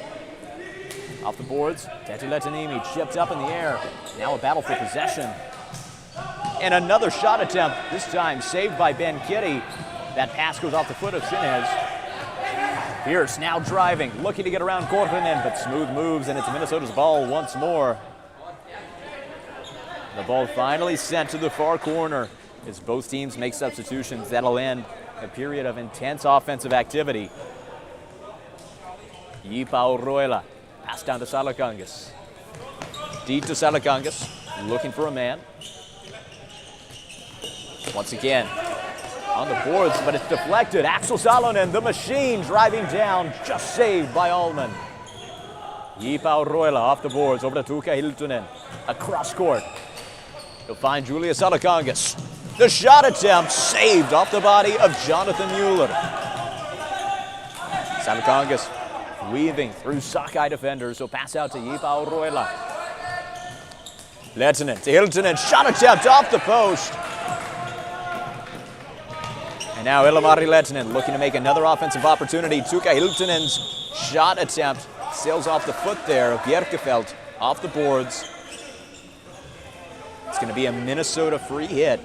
[SPEAKER 1] Off the boards, Tetu Lehtiniemi chipped up in the air. Now a battle for possession. And another shot attempt, this time saved by Ben Kitty. That pass goes off the foot of Shinhez. Pierce now driving, looking to get around Korhonen, but smooth moves, and it's Minnesota's ball once more. The ball finally sent to the far corner as both teams make substitutions. That'll end a period of intense offensive activity. Yipao Roila, pass down to Salakangas. Deep to Salakangas, looking for a man. Once again, on the boards, but it's deflected. Axel Salonen, the machine, driving down, just saved by Allman. Yipao Roila off the boards, over to Tuukka Hiltunen. Across court. He'll find Julius Salakangas. The shot attempt saved off the body of Jonathan Mueller. Salakangas weaving through Sockeye defenders. He'll pass out to Yipao Roila. Lehtinen to Hiltunen. Shot attempt off the post. And now Ilmari Lehtinen looking to make another offensive opportunity. Tuukka Hiltunen's shot attempt sails off the foot there of Bjerkefeld off the boards. It's going to be a Minnesota free hit.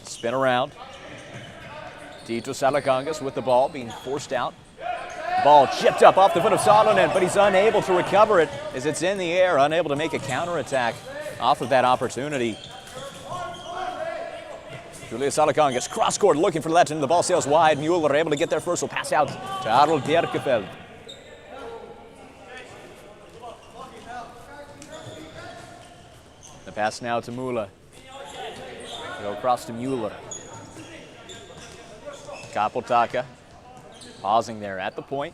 [SPEAKER 1] Spin around. Tito Salakangas with the ball being forced out. Ball chipped up off the foot of Salonen, but he's unable to recover it as it's in the air, unable to make a counterattack off of that opportunity. Julius Salakangas cross court looking for Lehtinen. The ball sails wide. Mueller able to get there first. Will pass out to Harold Bjerkefeld. The pass now to Mueller. Go across to Mueller. Kapotaka pausing there at the point.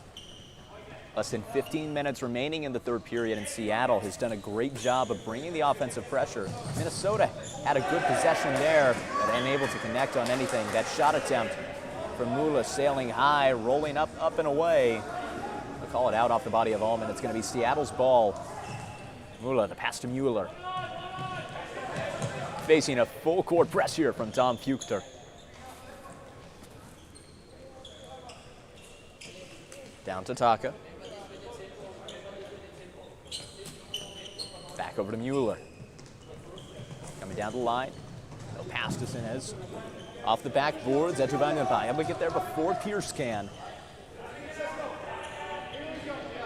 [SPEAKER 1] Less than 15 minutes remaining in the third period, and Seattle has done a great job of bringing the offensive pressure. Minnesota had a good possession there, but unable to connect on anything. That shot attempt from Mueller sailing high, rolling up and away. They'll call it out off the body of Allman. It's going to be Seattle's ball. Mueller, the pass to Mueller. Facing a full court press here from Tom Fuchter. Down to Taka. Back over to Mueller. Coming down the line. No pass to Sinez. Off the backboards, Etuvanyapai. Able to get there before Pierce can.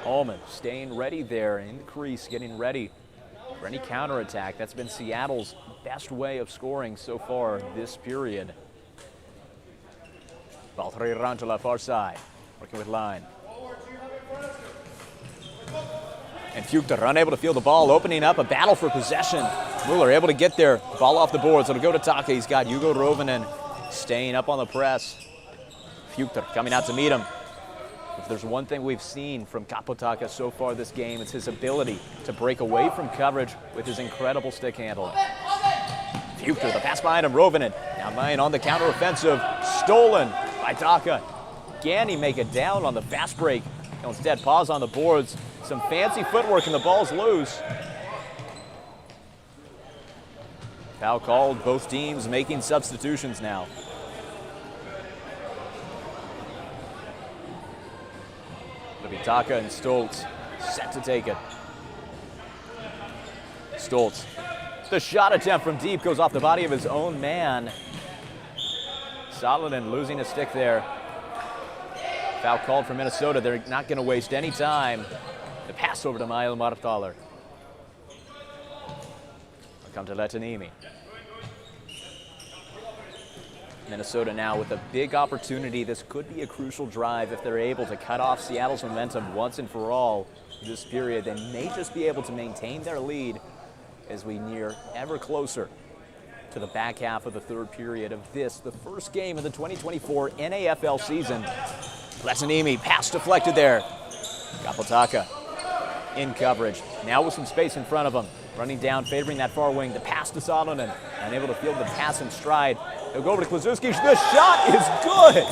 [SPEAKER 1] Ullman staying ready there in the crease, getting ready for any counterattack. That's been Seattle's best way of scoring so far this period. Valtteri Rantala far side, working with line. And Fuchter unable to field the ball, opening up a battle for possession. Mueller able to get there, ball off the boards. It'll go to Taka. He's got Hugo Rovinen staying up on the press. Fuchter coming out to meet him. If there's one thing we've seen from Kapotaka so far this game, it's his ability to break away from coverage with his incredible stick handling. Fuchter, the pass behind him, Rovinen. Now laying on the counteroffensive, stolen by Taka. Can he make it down on the fast break? He'll instead pause on the boards. Some fancy footwork and the ball's loose. Foul called, both teams making substitutions now. It'll be Taka and Stoltz set to take it. Stoltz. The shot attempt from deep goes off the body of his own man. Salonen losing a stick there. Foul called for Minnesota. They're not going to waste any time. The pass over to Mael Martaler. Come to Letanimi. Minnesota now with a big opportunity. This could be a crucial drive if they're able to cut off Seattle's momentum once and for all this period. They may just be able to maintain their lead as we near ever closer to the back half of the third period of this, the first game of the 2024 NAFL season. Letanimi, pass deflected there. Kapotaka in coverage. Now with some space in front of him. Running down, favoring that far wing. The pass to Salonen. Unable to field the pass in stride. He'll go over to Kluszewski. The shot is good!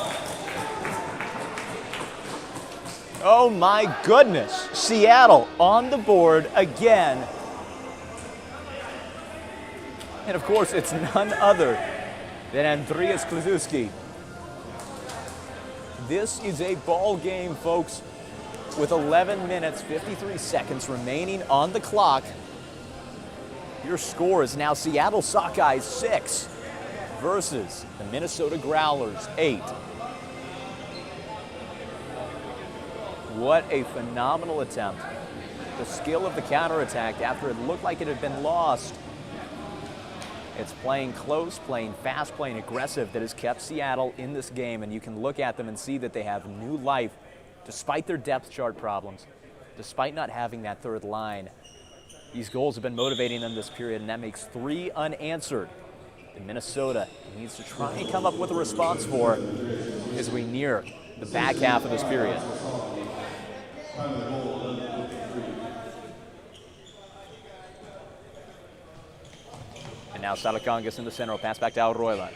[SPEAKER 1] Oh my goodness. Seattle on the board again. And of course, it's none other than Andreas Kluszewski. This is a ball game, folks, with 11 minutes, 53 seconds remaining on the clock. Your score is now Seattle Sockeyes 6 versus the Minnesota Growlers 8. What a phenomenal attempt. The skill of the counterattack after it looked like it had been lost. It's playing close, playing fast, playing aggressive that has kept Seattle in this game, and you can look at them and see that they have new life despite their depth chart problems, despite not having that third line. These goals have been motivating them this period, and that makes 3 unanswered. And Minnesota needs to try and come up with a response for as we near the back half of this period. And now Salakangas in the center will pass back to Auroila.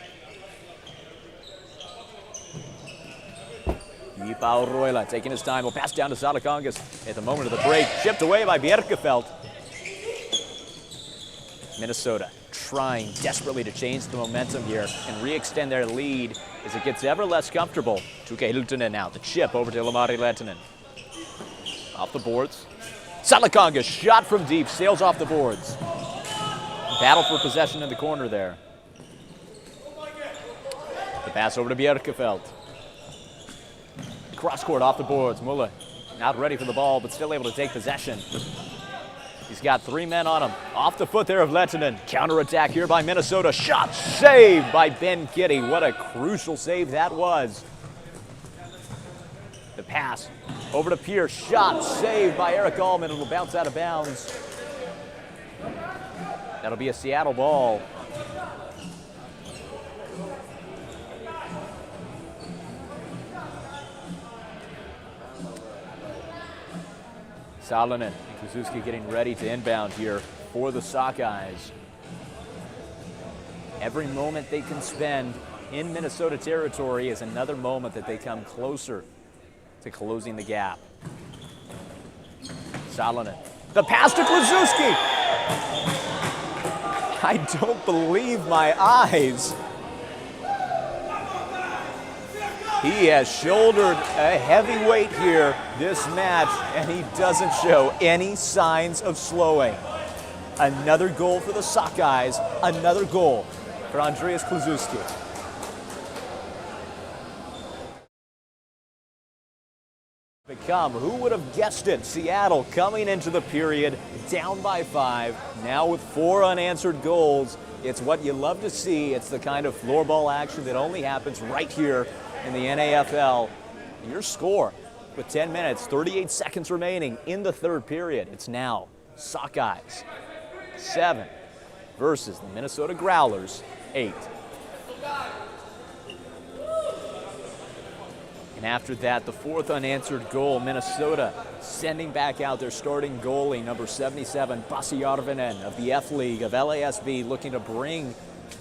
[SPEAKER 1] Jipa Auroila taking his time, will pass down to Salakangas at the moment of the break. Chipped away by Bjerkefeld. Minnesota trying desperately to change the momentum here and re-extend their lead as it gets ever less comfortable. Tuukka Hiltunen now, the chip over to Ilmari Lehtinen. Off the boards. Salakangas shot from deep, sails off the boards. Battle for possession in the corner there. The pass over to Bjerkefeld. Cross court off the boards. Muller not ready for the ball, but still able to take possession. He's got 3 men on him. Off the foot there of Lehtinen. Counterattack here by Minnesota. Shot saved by Ben Kitty. What a crucial save that was. The pass over to Pierce. Shot saved by Eric Allman. It'll bounce out of bounds. That'll be a Seattle ball. Salonen and Kluszewski getting ready to inbound here for the Sockeyes. Every moment they can spend in Minnesota territory is another moment that they come closer to closing the gap. Salonen. The pass to Kluszewski. I don't believe my eyes. He has shouldered a heavy weight here this match, and he doesn't show any signs of slowing. Another goal for the Sockeyes. Another goal for Andreas Kluszewski. Who would have guessed it? Seattle coming into the period down by 5, now with 4 unanswered goals. It's what you love to see. It's the kind of floorball action that only happens right here in the NAFL. Your score with 10 minutes, 38 seconds remaining in the third period. It's now Sockeyes 7 versus the Minnesota Growlers 8. And after that, the 4th unanswered goal, Minnesota sending back out their starting goalie, number 77, Pasi Järvinen of the F-League of LASB, looking to bring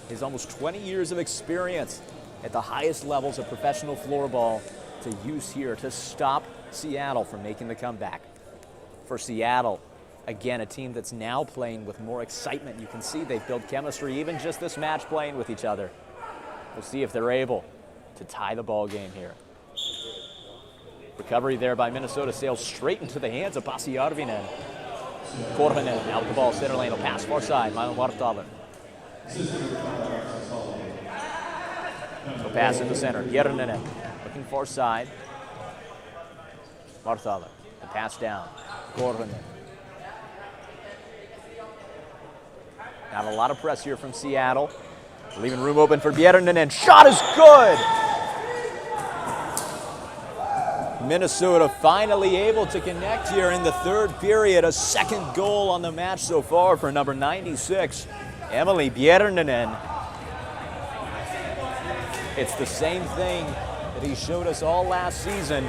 [SPEAKER 1] his almost 20 years of experience at the highest levels of professional floorball to use here to stop Seattle from making the comeback. For Seattle, again, a team that's now playing with more excitement. You can see they've built chemistry, even just this match playing with each other. We'll see if they're able to tie the ball game here. Recovery there by Minnesota, sails straight into the hands of Pasi Järvinen. Korhonen out the ball, center lane, will pass far side, Milo Vartalo. He'll pass in the center, Järvinen looking far side. Vartalo, the pass down, Korhonen. Not a lot of press here from Seattle. Leaving room open for Järvinen, shot is good! Minnesota finally able to connect here in the third period. A second goal on the match so far for number 96, Emily Järvinen. It's the same thing that he showed us all last season,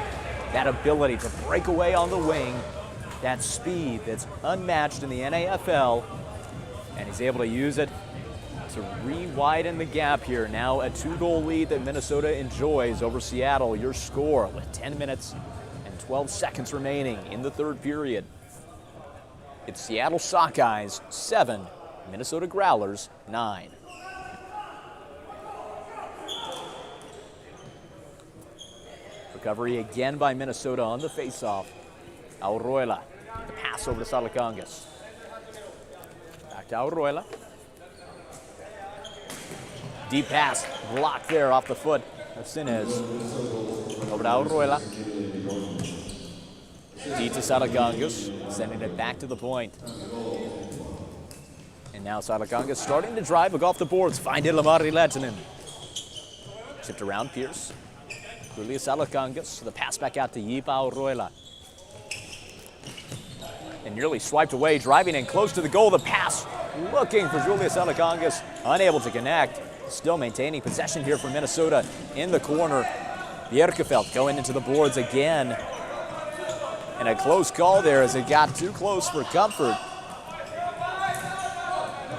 [SPEAKER 1] that ability to break away on the wing, that speed that's unmatched in the NAFL, and he's able to use it to re-widen the gap here. Now a 2-goal lead that Minnesota enjoys over Seattle. Your score with 10 minutes and 12 seconds remaining in the third period. It's Seattle Sockeyes 7, Minnesota Growlers 9. Recovery again by Minnesota on the face-off. Auroila, the pass over to Salakangas. Back to Auroila. Deep pass, blocked there off the foot of Sinez. Over to Auroila. Deep to Salakangas, sending it back to the point. And now Salakangas starting to drive, look off the boards, find Ilmari Lehtinen. Chipped around Pierce. Julia Salakangas, the pass back out to Jipa Auroila. And nearly swiped away, driving in close to the goal. The pass looking for Julia Salakangas, unable to connect. Still maintaining possession here for Minnesota in the corner. Bjerkefeld going into the boards again. And a close call there as it got too close for comfort.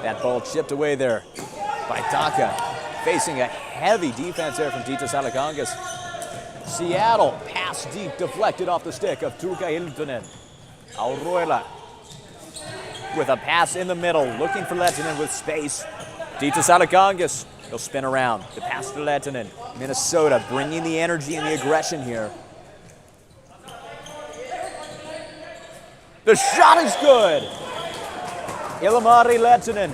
[SPEAKER 1] That ball chipped away there by Taka. Facing a heavy defense there from Tita Salakangas. Seattle, pass deep, deflected off the stick of Turka Hiltunen. Auroila with a pass in the middle, looking for Lehtinen with space. Tita Salakangas. He'll spin around. The pass to Lehtinen. Minnesota bringing the energy and the aggression here. The shot is good. Ilmari Lehtinen,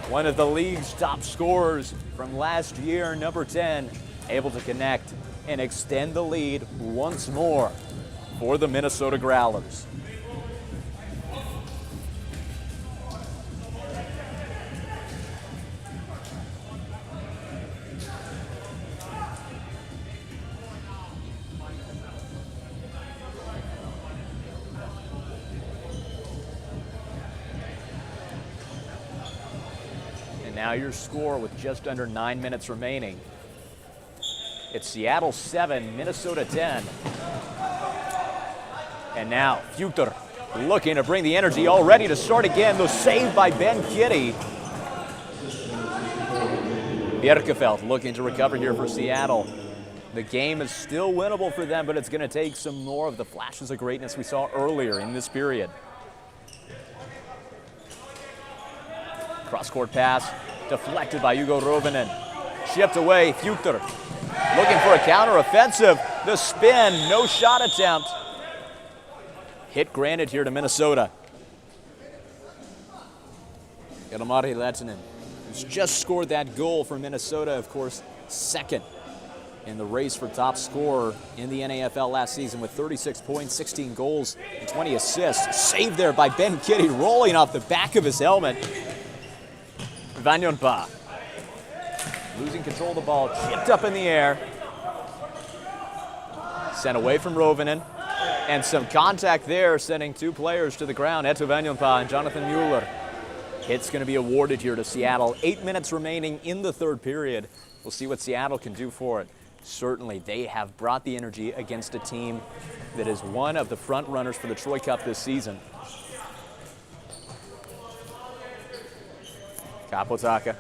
[SPEAKER 1] one of the league's top scorers from last year, number 10, able to connect and extend the lead once more for the Minnesota Growlers. Now your score with just under 9 minutes remaining. It's Seattle 7, Minnesota 10. And now Futer looking to bring the energy, all ready to start again. The save by Ben Kitty. Bjerkefeld looking to recover here for Seattle. The game is still winnable for them, but it's going to take some more of the flashes of greatness we saw earlier in this period. Cross-court pass, deflected by Hugo Rovinen. Chipped away, Futer looking for a counter-offensive. The spin, no shot attempt. Hit granted here to Minnesota. Ilmari Lehtinen, who's just scored that goal for Minnesota, of course, second in the race for top scorer in the NAFL last season with 36 points, 16 goals, and 20 assists. Saved there by Ben Kitty, rolling off the back of his helmet. Vanjonpa losing control of the ball, chipped up in the air. Sent away from Rovinen. And some contact there, sending two players to the ground, Eetu Vanjonpa and Jonathan Mueller. Hit's going to be awarded here to Seattle. 8 minutes remaining in the third period. We'll see what Seattle can do for it. Certainly, they have brought the energy against a team that is one of the front runners for the Troy Cup this season. Kapotaka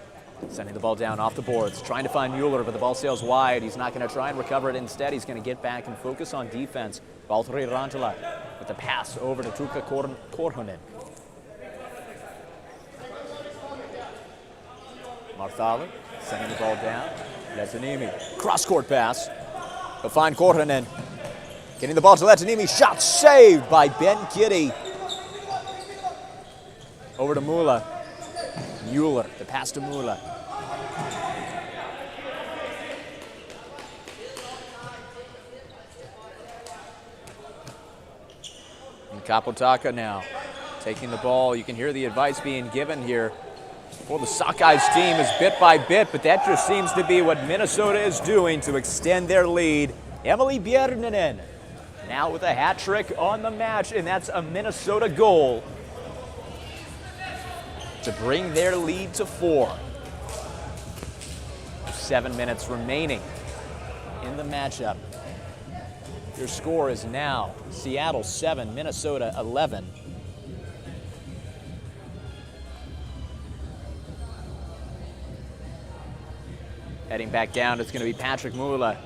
[SPEAKER 1] sending the ball down off the boards, trying to find Mueller, but the ball sails wide. He's not going to try and recover it. Instead, he's going to get back and focus on defense. Valtteri Rantala with the pass over to Tuukka Korhonen. Marthaler sending the ball down. Lehtinen, cross-court pass. He'll find Korhonen. Getting the ball to Lehtinen. Shot saved by Ben Kitty. Over to Mueller. Mueller, the pass to Mueller. And Kapotaka now taking the ball. You can hear the advice being given here. Well, the Sockeyes team is bit by bit, but that just seems to be what Minnesota is doing to extend their lead. Emily Bjerninen now with a hat trick on the match, and that's a Minnesota goal to bring their lead to 4. 7 minutes remaining in the matchup. Your score is now Seattle 7, Minnesota 11. Heading back down, it's going to be Patrick Mueller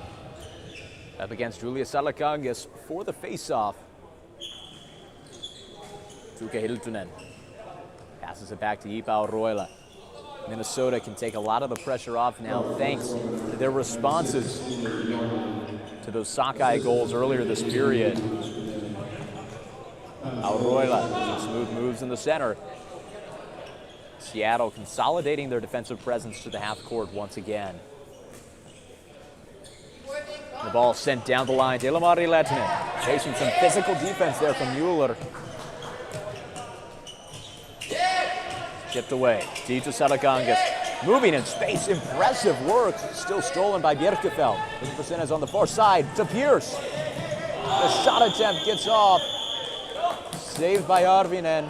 [SPEAKER 1] up against Julius Salakangis for the face-off. Tuukka Hiltunen passes it back to Ipao Roila. Minnesota can take a lot of the pressure off now thanks to their responses to those Sockeye goals earlier this period. Auroila, some smooth moves in the center. Seattle consolidating their defensive presence to the half court once again. The ball sent down the line to Ilmari Lehtinen, facing some physical defense there from Mueller. Chipped away, deep to Salakangis. Moving in space, impressive work. Still stolen by Bjerkefeld. 50% is on the far side to Pierce. The shot attempt gets off. Saved by Arvinen.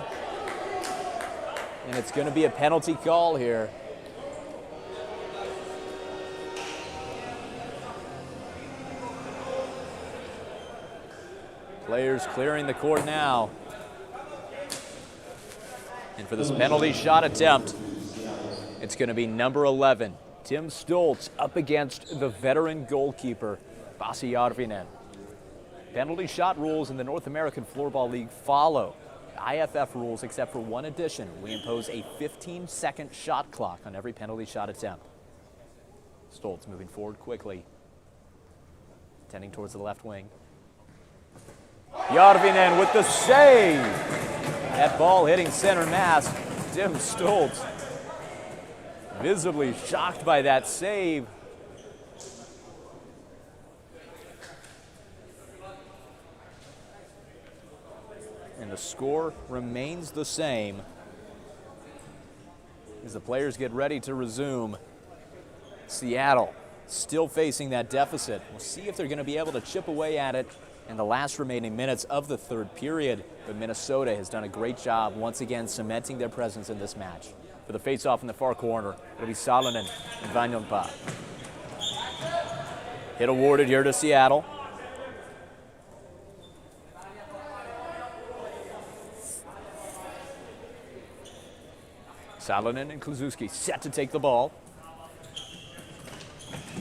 [SPEAKER 1] And it's going to be a penalty call here. Players clearing the court now. And for this penalty shot attempt, it's going to be number 11, Tim Stoltz, up against the veteran goalkeeper, Pasi Arvinen. Penalty shot rules in the North American Floorball League follow IFF rules except for one addition. We impose a 15-second shot clock on every penalty shot attempt. Stoltz moving forward quickly, tending towards the left wing. Järvinen with the save. That ball hitting center mass. Tim Stoltz visibly shocked by that save. And the score remains the same as the players get ready to resume. Seattle still facing that deficit. We'll see if they're going to be able to chip away at it in the last remaining minutes of the third period. But Minnesota has done a great job once again cementing their presence in this match. For the face-off in the far corner, it'll be Salonen and Vanjonpa. Hit awarded here to Seattle. Salonen and Kluszewski set to take the ball.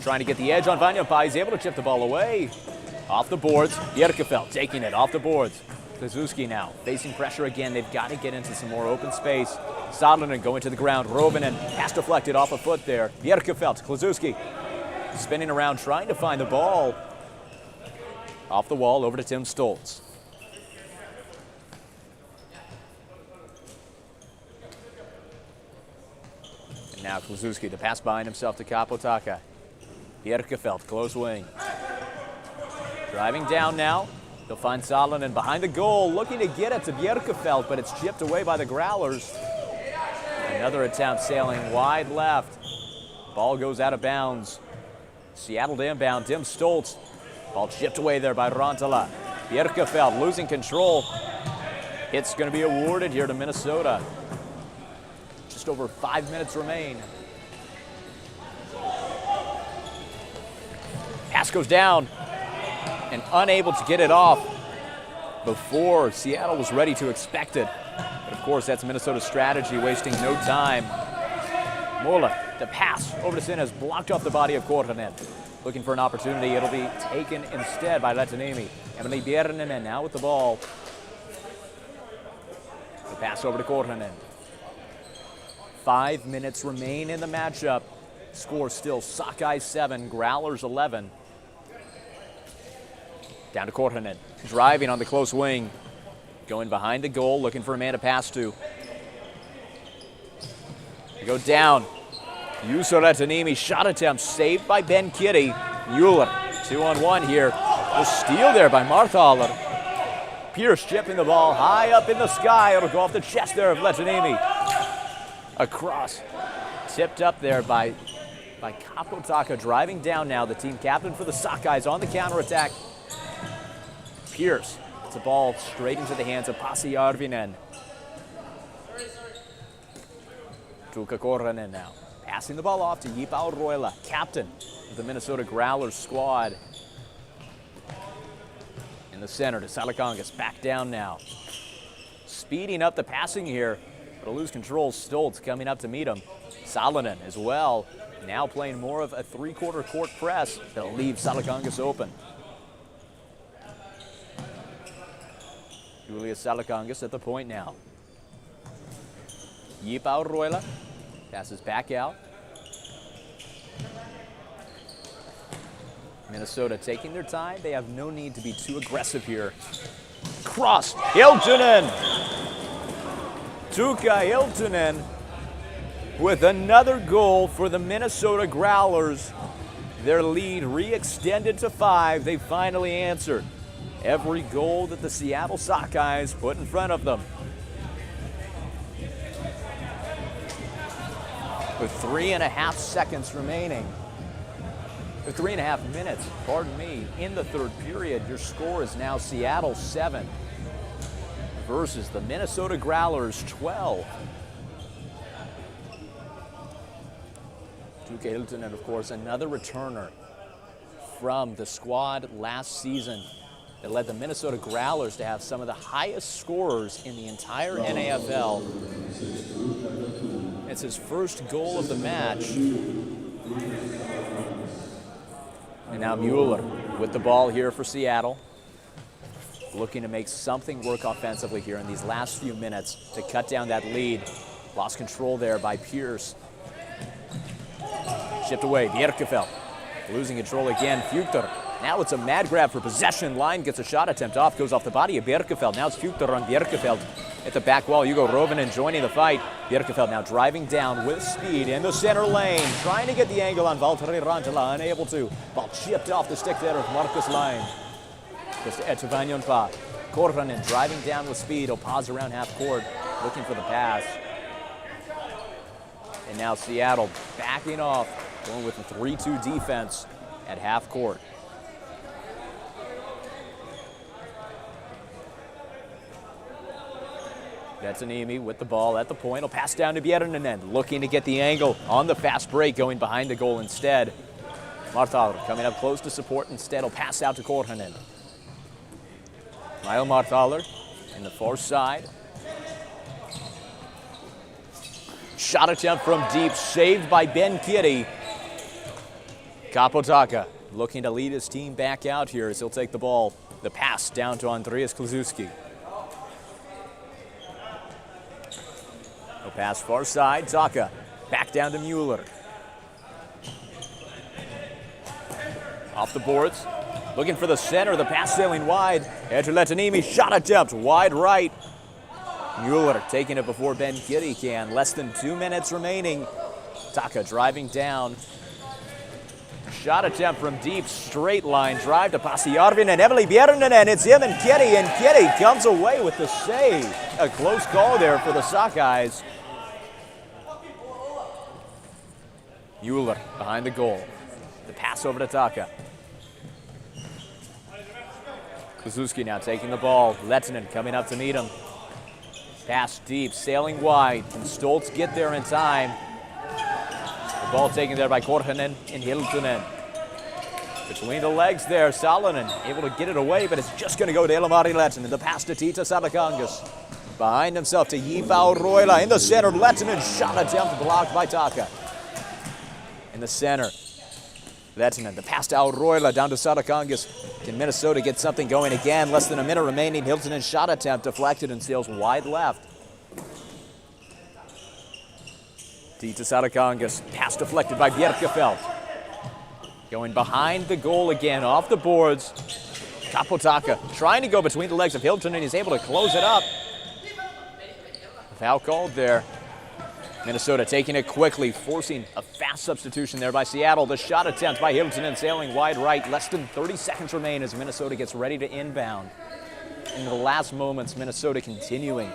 [SPEAKER 1] Trying to get the edge on Vanjonpa. He's able to chip the ball away. Off the boards, Bjerkefeld taking it off the boards. Kluszewski now facing pressure again. They've got to get into some more open space. Salonen going to the ground. Rovinen pass deflected off a foot there. Bjerkefeld, Kluszewski spinning around trying to find the ball. Off the wall over to Tim Stoltz. Now Kluszewski, the pass behind himself to Kapotaka. Bjerkefeld, close wing. Driving down now. They'll find Salonen behind the goal, looking to get it to Bjerkefeld, but it's chipped away by the Growlers. Another attempt sailing wide left. Ball goes out of bounds. Seattle to inbound, Tim Stoltz. Ball chipped away there by Rantala. Bjerkefeld losing control. Hit's going to be awarded here to Minnesota. Just over 5 minutes remain. Pass goes down and unable to get it off before Seattle was ready to expect it. But of course, that's Minnesota's strategy, wasting no time. Mola, the pass over to Sinnes, blocked off the body of Korhonen. Looking for an opportunity, it'll be taken instead by Lehtiniemi. Emily Bjernen now with the ball. The pass over to Korhonen. 5 minutes remain in the matchup. Score still Sockeyes 7, Growlers 11. Down to Korhonen, driving on the close wing. Going behind the goal, looking for a man to pass to. They go down. Juuso Lehtiniemi, shot attempt saved by Ben Kitty. Mueller, 2-on-1 here. The steal there by Marthaler. Pierce chipping the ball high up in the sky. It'll go off the chest there of Lehtiniemi. Across, tipped up there by Kapotaka, driving down now. The team captain for the Sockeyes on the counterattack. Pierce, it's a ball straight into the hands of Pasi Arvinen. Tuukka Korhonen now, passing the ball off to Yipao Roila, captain of the Minnesota Growlers squad. In the center to Salikangas, back down now. Speeding up the passing here, but to lose control, Stoltz coming up to meet him. Salonen as well, now playing more of a three-quarter court press that'll leave Salikangas open. Julius Salikangas at the point now. Yipao Roila passes back out. Minnesota taking their time. They have no need to be too aggressive here. Cross, Hiltunen! Tuukka Hiltunen with another goal for the Minnesota Growlers. Their lead re-extended to 5. They finally answered every goal that the Seattle Sockeyes put in front of them. With 3.5 seconds remaining, or 3.5 minutes, pardon me, in the third period, your score is now Seattle 7 versus the Minnesota Growlers 12. Tuukka Hiltunen, of course, another returner from the squad last season that led the Minnesota Growlers to have some of the highest scorers in the entire NAFL. It's his first goal of the match. And now Mueller with the ball here for Seattle. Looking to make something work offensively here in these last few minutes to cut down that lead. Lost control there by Pierce. Shipped away, Bjerkefeld. Losing control again, Fuchter. Now it's a mad grab for possession. Line gets a shot attempt off, goes off the body of Bjerkefeld. Now it's Fuchter on Bjerkefeld at the back wall. Hugo Rovinen joining the fight. Bjerkefeld now driving down with speed in the center lane. Trying to get the angle on Valtteri Rantala, unable to. Ball chipped off the stick there of Marcus Line. Goes to Etuvanionpa. Korhonen driving down with speed. He'll pause around half court, looking for the pass. And now Seattle backing off, going with a 3-2 defense at half court. Lehtiniemi with the ball at the point. He'll pass down to Bjernen, looking to get the angle on the fast break, going behind the goal instead. Marthaler coming up close to support instead. He'll pass out to Korhonen. Lyle Marthaler in the far side. Shot attempt from deep, saved by Ben Kitty. Kapotaka looking to lead his team back out here as he'll take the ball. The pass down to Andreas Kluszewski. No pass far side, Taka back down to Mueller. Off the boards, looking for the center, the pass sailing wide. Andrew Lehtiniemi, shot attempt, wide right. Mueller taking it before Ben Kitty can. Less than 2 minutes remaining Taka driving down. Shot attempt from deep, straight line drive to Pasiarvin and Emily Bjernanen. It's him and Kitty comes away with the save. A close call there for the Sockeyes. Euler behind the goal. The pass over to Taka. Kozuski now taking the ball. Lehtinen coming up to meet him. Pass deep, sailing wide. Can Stoltz get there in time? The ball taken there by Korhonen and Hiltunen. Between the legs there, Salonen able to get it away, but it's just going to go to Ilmari Lehtinen. The pass to Tita Sadakangas. Behind himself to Yifao Roila. In the center, Lehtinen shot attempt blocked by Taka. In the center, Lehtinen, the pass to Auroila down to Sadakangas. Can Minnesota get something going again? Less than a minute remaining. Hiltunen shot attempt deflected and sails wide left. Tita Sadakangas, pass deflected by Bjerkefeld. Going behind the goal again, off the boards. Kapotaka trying to go between the legs of Hiltunen. He's able to close it up. Foul called there. Minnesota taking it quickly, forcing a fast substitution there by Seattle. The shot attempt by Hiltunen sailing wide right. Less than 30 seconds remain as Minnesota gets ready to inbound. In the last moments, Minnesota continuing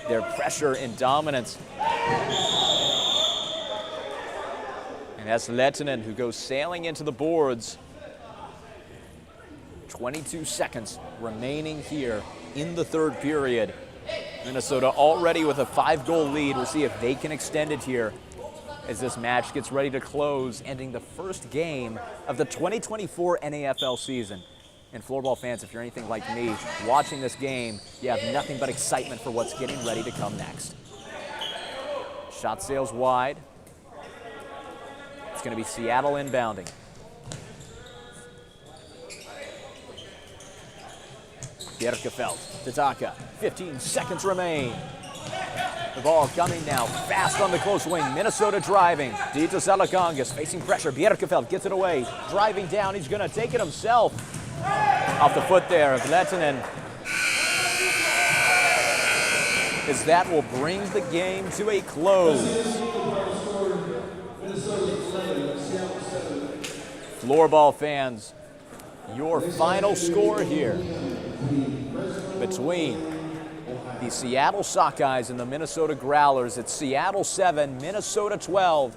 [SPEAKER 1] their pressure and dominance. And that's Lehtinen who goes sailing into the boards. 22 seconds remaining here in the third period. Minnesota already with a 5-goal lead. We'll see if they can extend it here as this match gets ready to close, ending the first game of the 2024 NAFL season. And Floorball fans, if you're anything like me, watching this game, you have nothing but excitement for what's getting ready to come next. Shot sails wide. It's going to be Seattle inbounding. Bjerkefeld to Taka. 15 seconds remain. The ball coming now, fast on the close wing. Minnesota driving. Dita Salakangas facing pressure. Bjerkefeld gets it away. Driving down, he's going to take it himself. Off the foot there of Lehtinen. As that will bring the game to a close. Floorball fans, your final score here between the Seattle Sockeyes and the Minnesota Growlers. It's Seattle 7, Minnesota 12,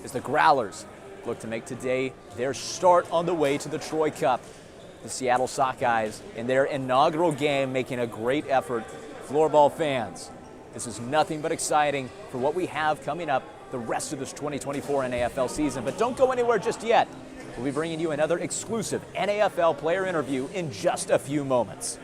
[SPEAKER 1] as the Growlers look to make today their start on the way to the Troy Cup. The Seattle Sockeyes in their inaugural game making a great effort. Floorball fans, this is nothing but exciting for what we have coming up the rest of this 2024 NAFL season. But don't go anywhere just yet. We'll be bringing you another exclusive NAFL player interview in just a few moments.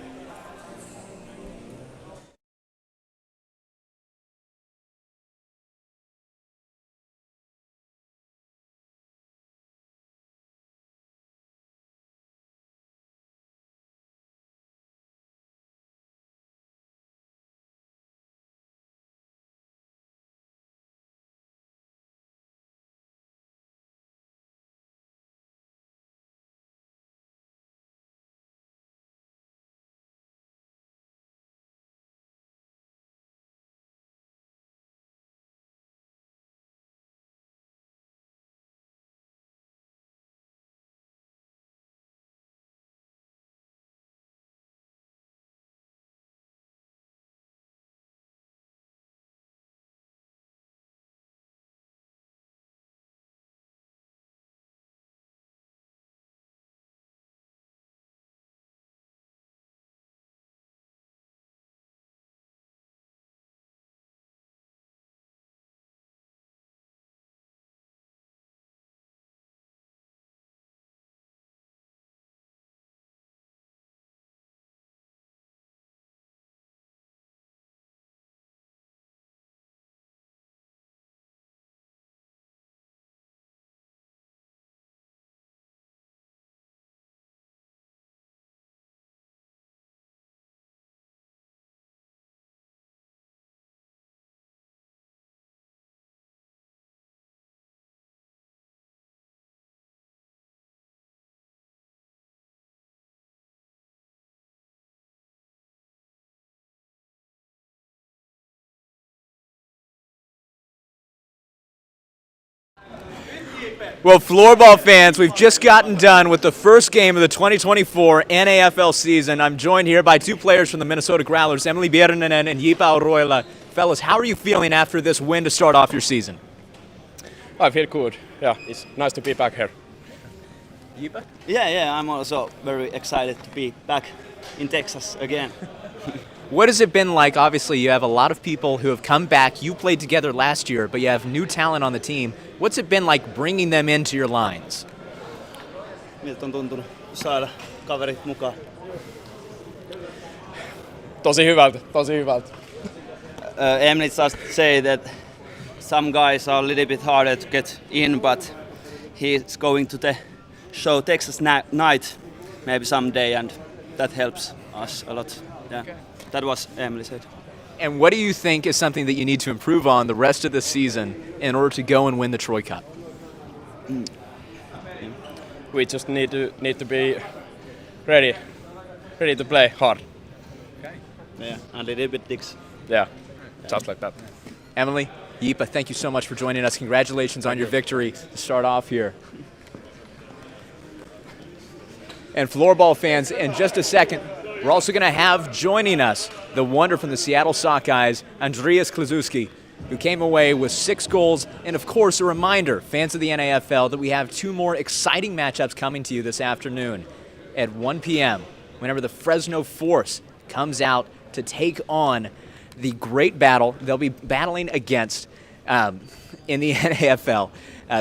[SPEAKER 1] Well, Floorball fans, we've just gotten done with the first game of the 2024 NAFL season. I'm joined here by two players from the Minnesota Growlers, Emily Bierinen and Jipa Arroyola. Fellas, how are you feeling after this win to start off your season?
[SPEAKER 4] I feel good. Yeah, it's nice to be back here.
[SPEAKER 1] Jipa?
[SPEAKER 5] Yeah, I'm also very excited to be back in Texas again.
[SPEAKER 1] What has it been like? Obviously, you have a lot of people who have come back. You played together last year, but you have new talent on the team. What's it been like bringing them into your lines?
[SPEAKER 5] Miltä on tuntunut saada kaverit mukaan?
[SPEAKER 4] Tosi hyvältä.
[SPEAKER 5] Emily just say that some guys are a little bit harder to get in, but he's going to the show Texas Night maybe someday, and that helps us a lot. Yeah. Okay. That was Emily said.
[SPEAKER 1] And what do you think is something that you need to improve on the rest of the season in order to go and win the Troy Cup?
[SPEAKER 4] We just need to be ready to play hard.
[SPEAKER 5] Okay. Yeah, and a little bit dicks.
[SPEAKER 4] Yeah, just like that.
[SPEAKER 1] Emily, Jipa, thank you so much for joining us. Congratulations on your victory to start off here. And Floorball fans, in just a second, we're also going to have joining us the wonder from the Seattle Sockeyes, Andreas Klazuski, who came away with 6 goals. And of course, a reminder, fans of the NAFL, that we have 2 more exciting matchups coming to you this afternoon at 1 p.m. whenever the Fresno Force comes out to take on the great battle they'll be battling against in the NAFL.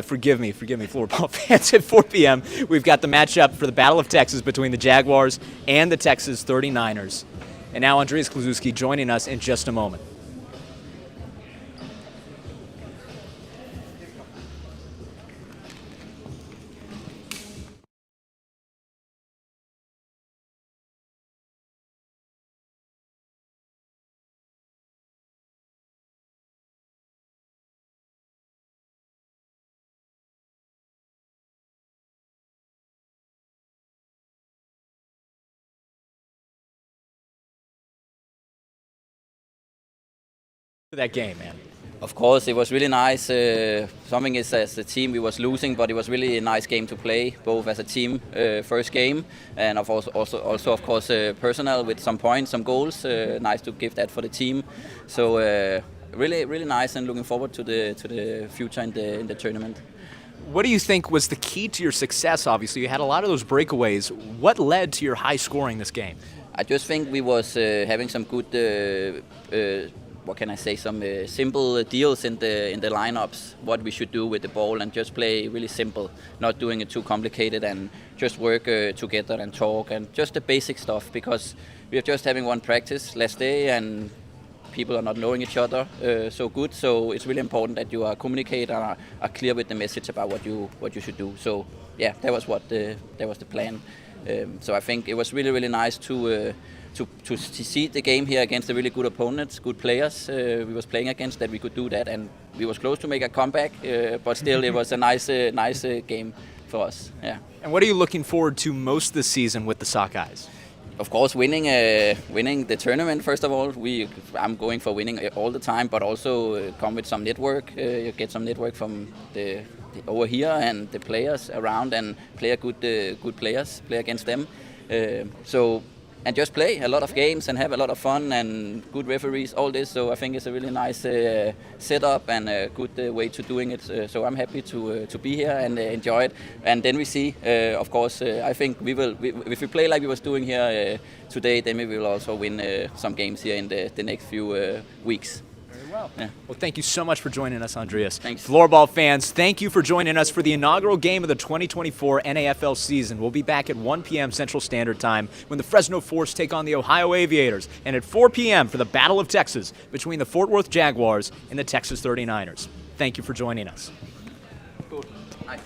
[SPEAKER 1] Forgive me, Floorball fans. At 4 p.m., we've got the matchup for the Battle of Texas between the Jaguars and the Texas 39ers. And now Andreas Klazuski joining us in just a moment. That game, man.
[SPEAKER 6] Of course, it was really nice. Something is as a team we was losing, but it was really a nice game to play, both as a team, first game, and also of course personal with some points, some goals. Nice to give that for the team. So really nice, and looking forward to the future in the tournament.
[SPEAKER 1] What do you think was the key to your success? Obviously, you had a lot of those breakaways. What led to your high scoring this game?
[SPEAKER 6] I just think we was having some good. What can I say? Some simple deals in the lineups. What we should do with the ball, and just play really simple, not doing it too complicated, and just work together and talk, and just the basic stuff. Because we are just having one practice last day, and people are not knowing each other so good. So it's really important that you are communicate and are clear with the message about what you should do. So yeah, that was the plan. So I think it was really nice to see the game here against a really good opponents, good players we was playing against, that we could do that, and we was close to make a comeback, but still it was a nice game for us. Yeah.
[SPEAKER 1] And what are you looking forward to most this season with the Sockeyes?
[SPEAKER 6] Of course, winning the tournament. First of all, I'm going for winning all the time, but also come with some network. You get some network from the over here and the players around, and play good players, play against them. And just play a lot of games and have a lot of fun, and good referees, all this. So I think it's a really nice setup and a good way to doing it. So I'm happy to be here and enjoy it. And then we see, of course, I think if we play like we was doing here today, then we will also win some games here in the next few weeks.
[SPEAKER 1] Well. Yeah. Well, thank you so much for joining us, Andreas.
[SPEAKER 6] Thanks.
[SPEAKER 1] Floorball fans, thank you for joining us for the inaugural game of the 2024 NAFL season. We'll be back at 1 p.m. Central Standard Time when the Fresno Force take on the Ohio Aviators, and at 4 p.m. for the Battle of Texas between the Fort Worth Jaguars and the Texas 39ers. Thank you for joining us.
[SPEAKER 6] Cool. Nice.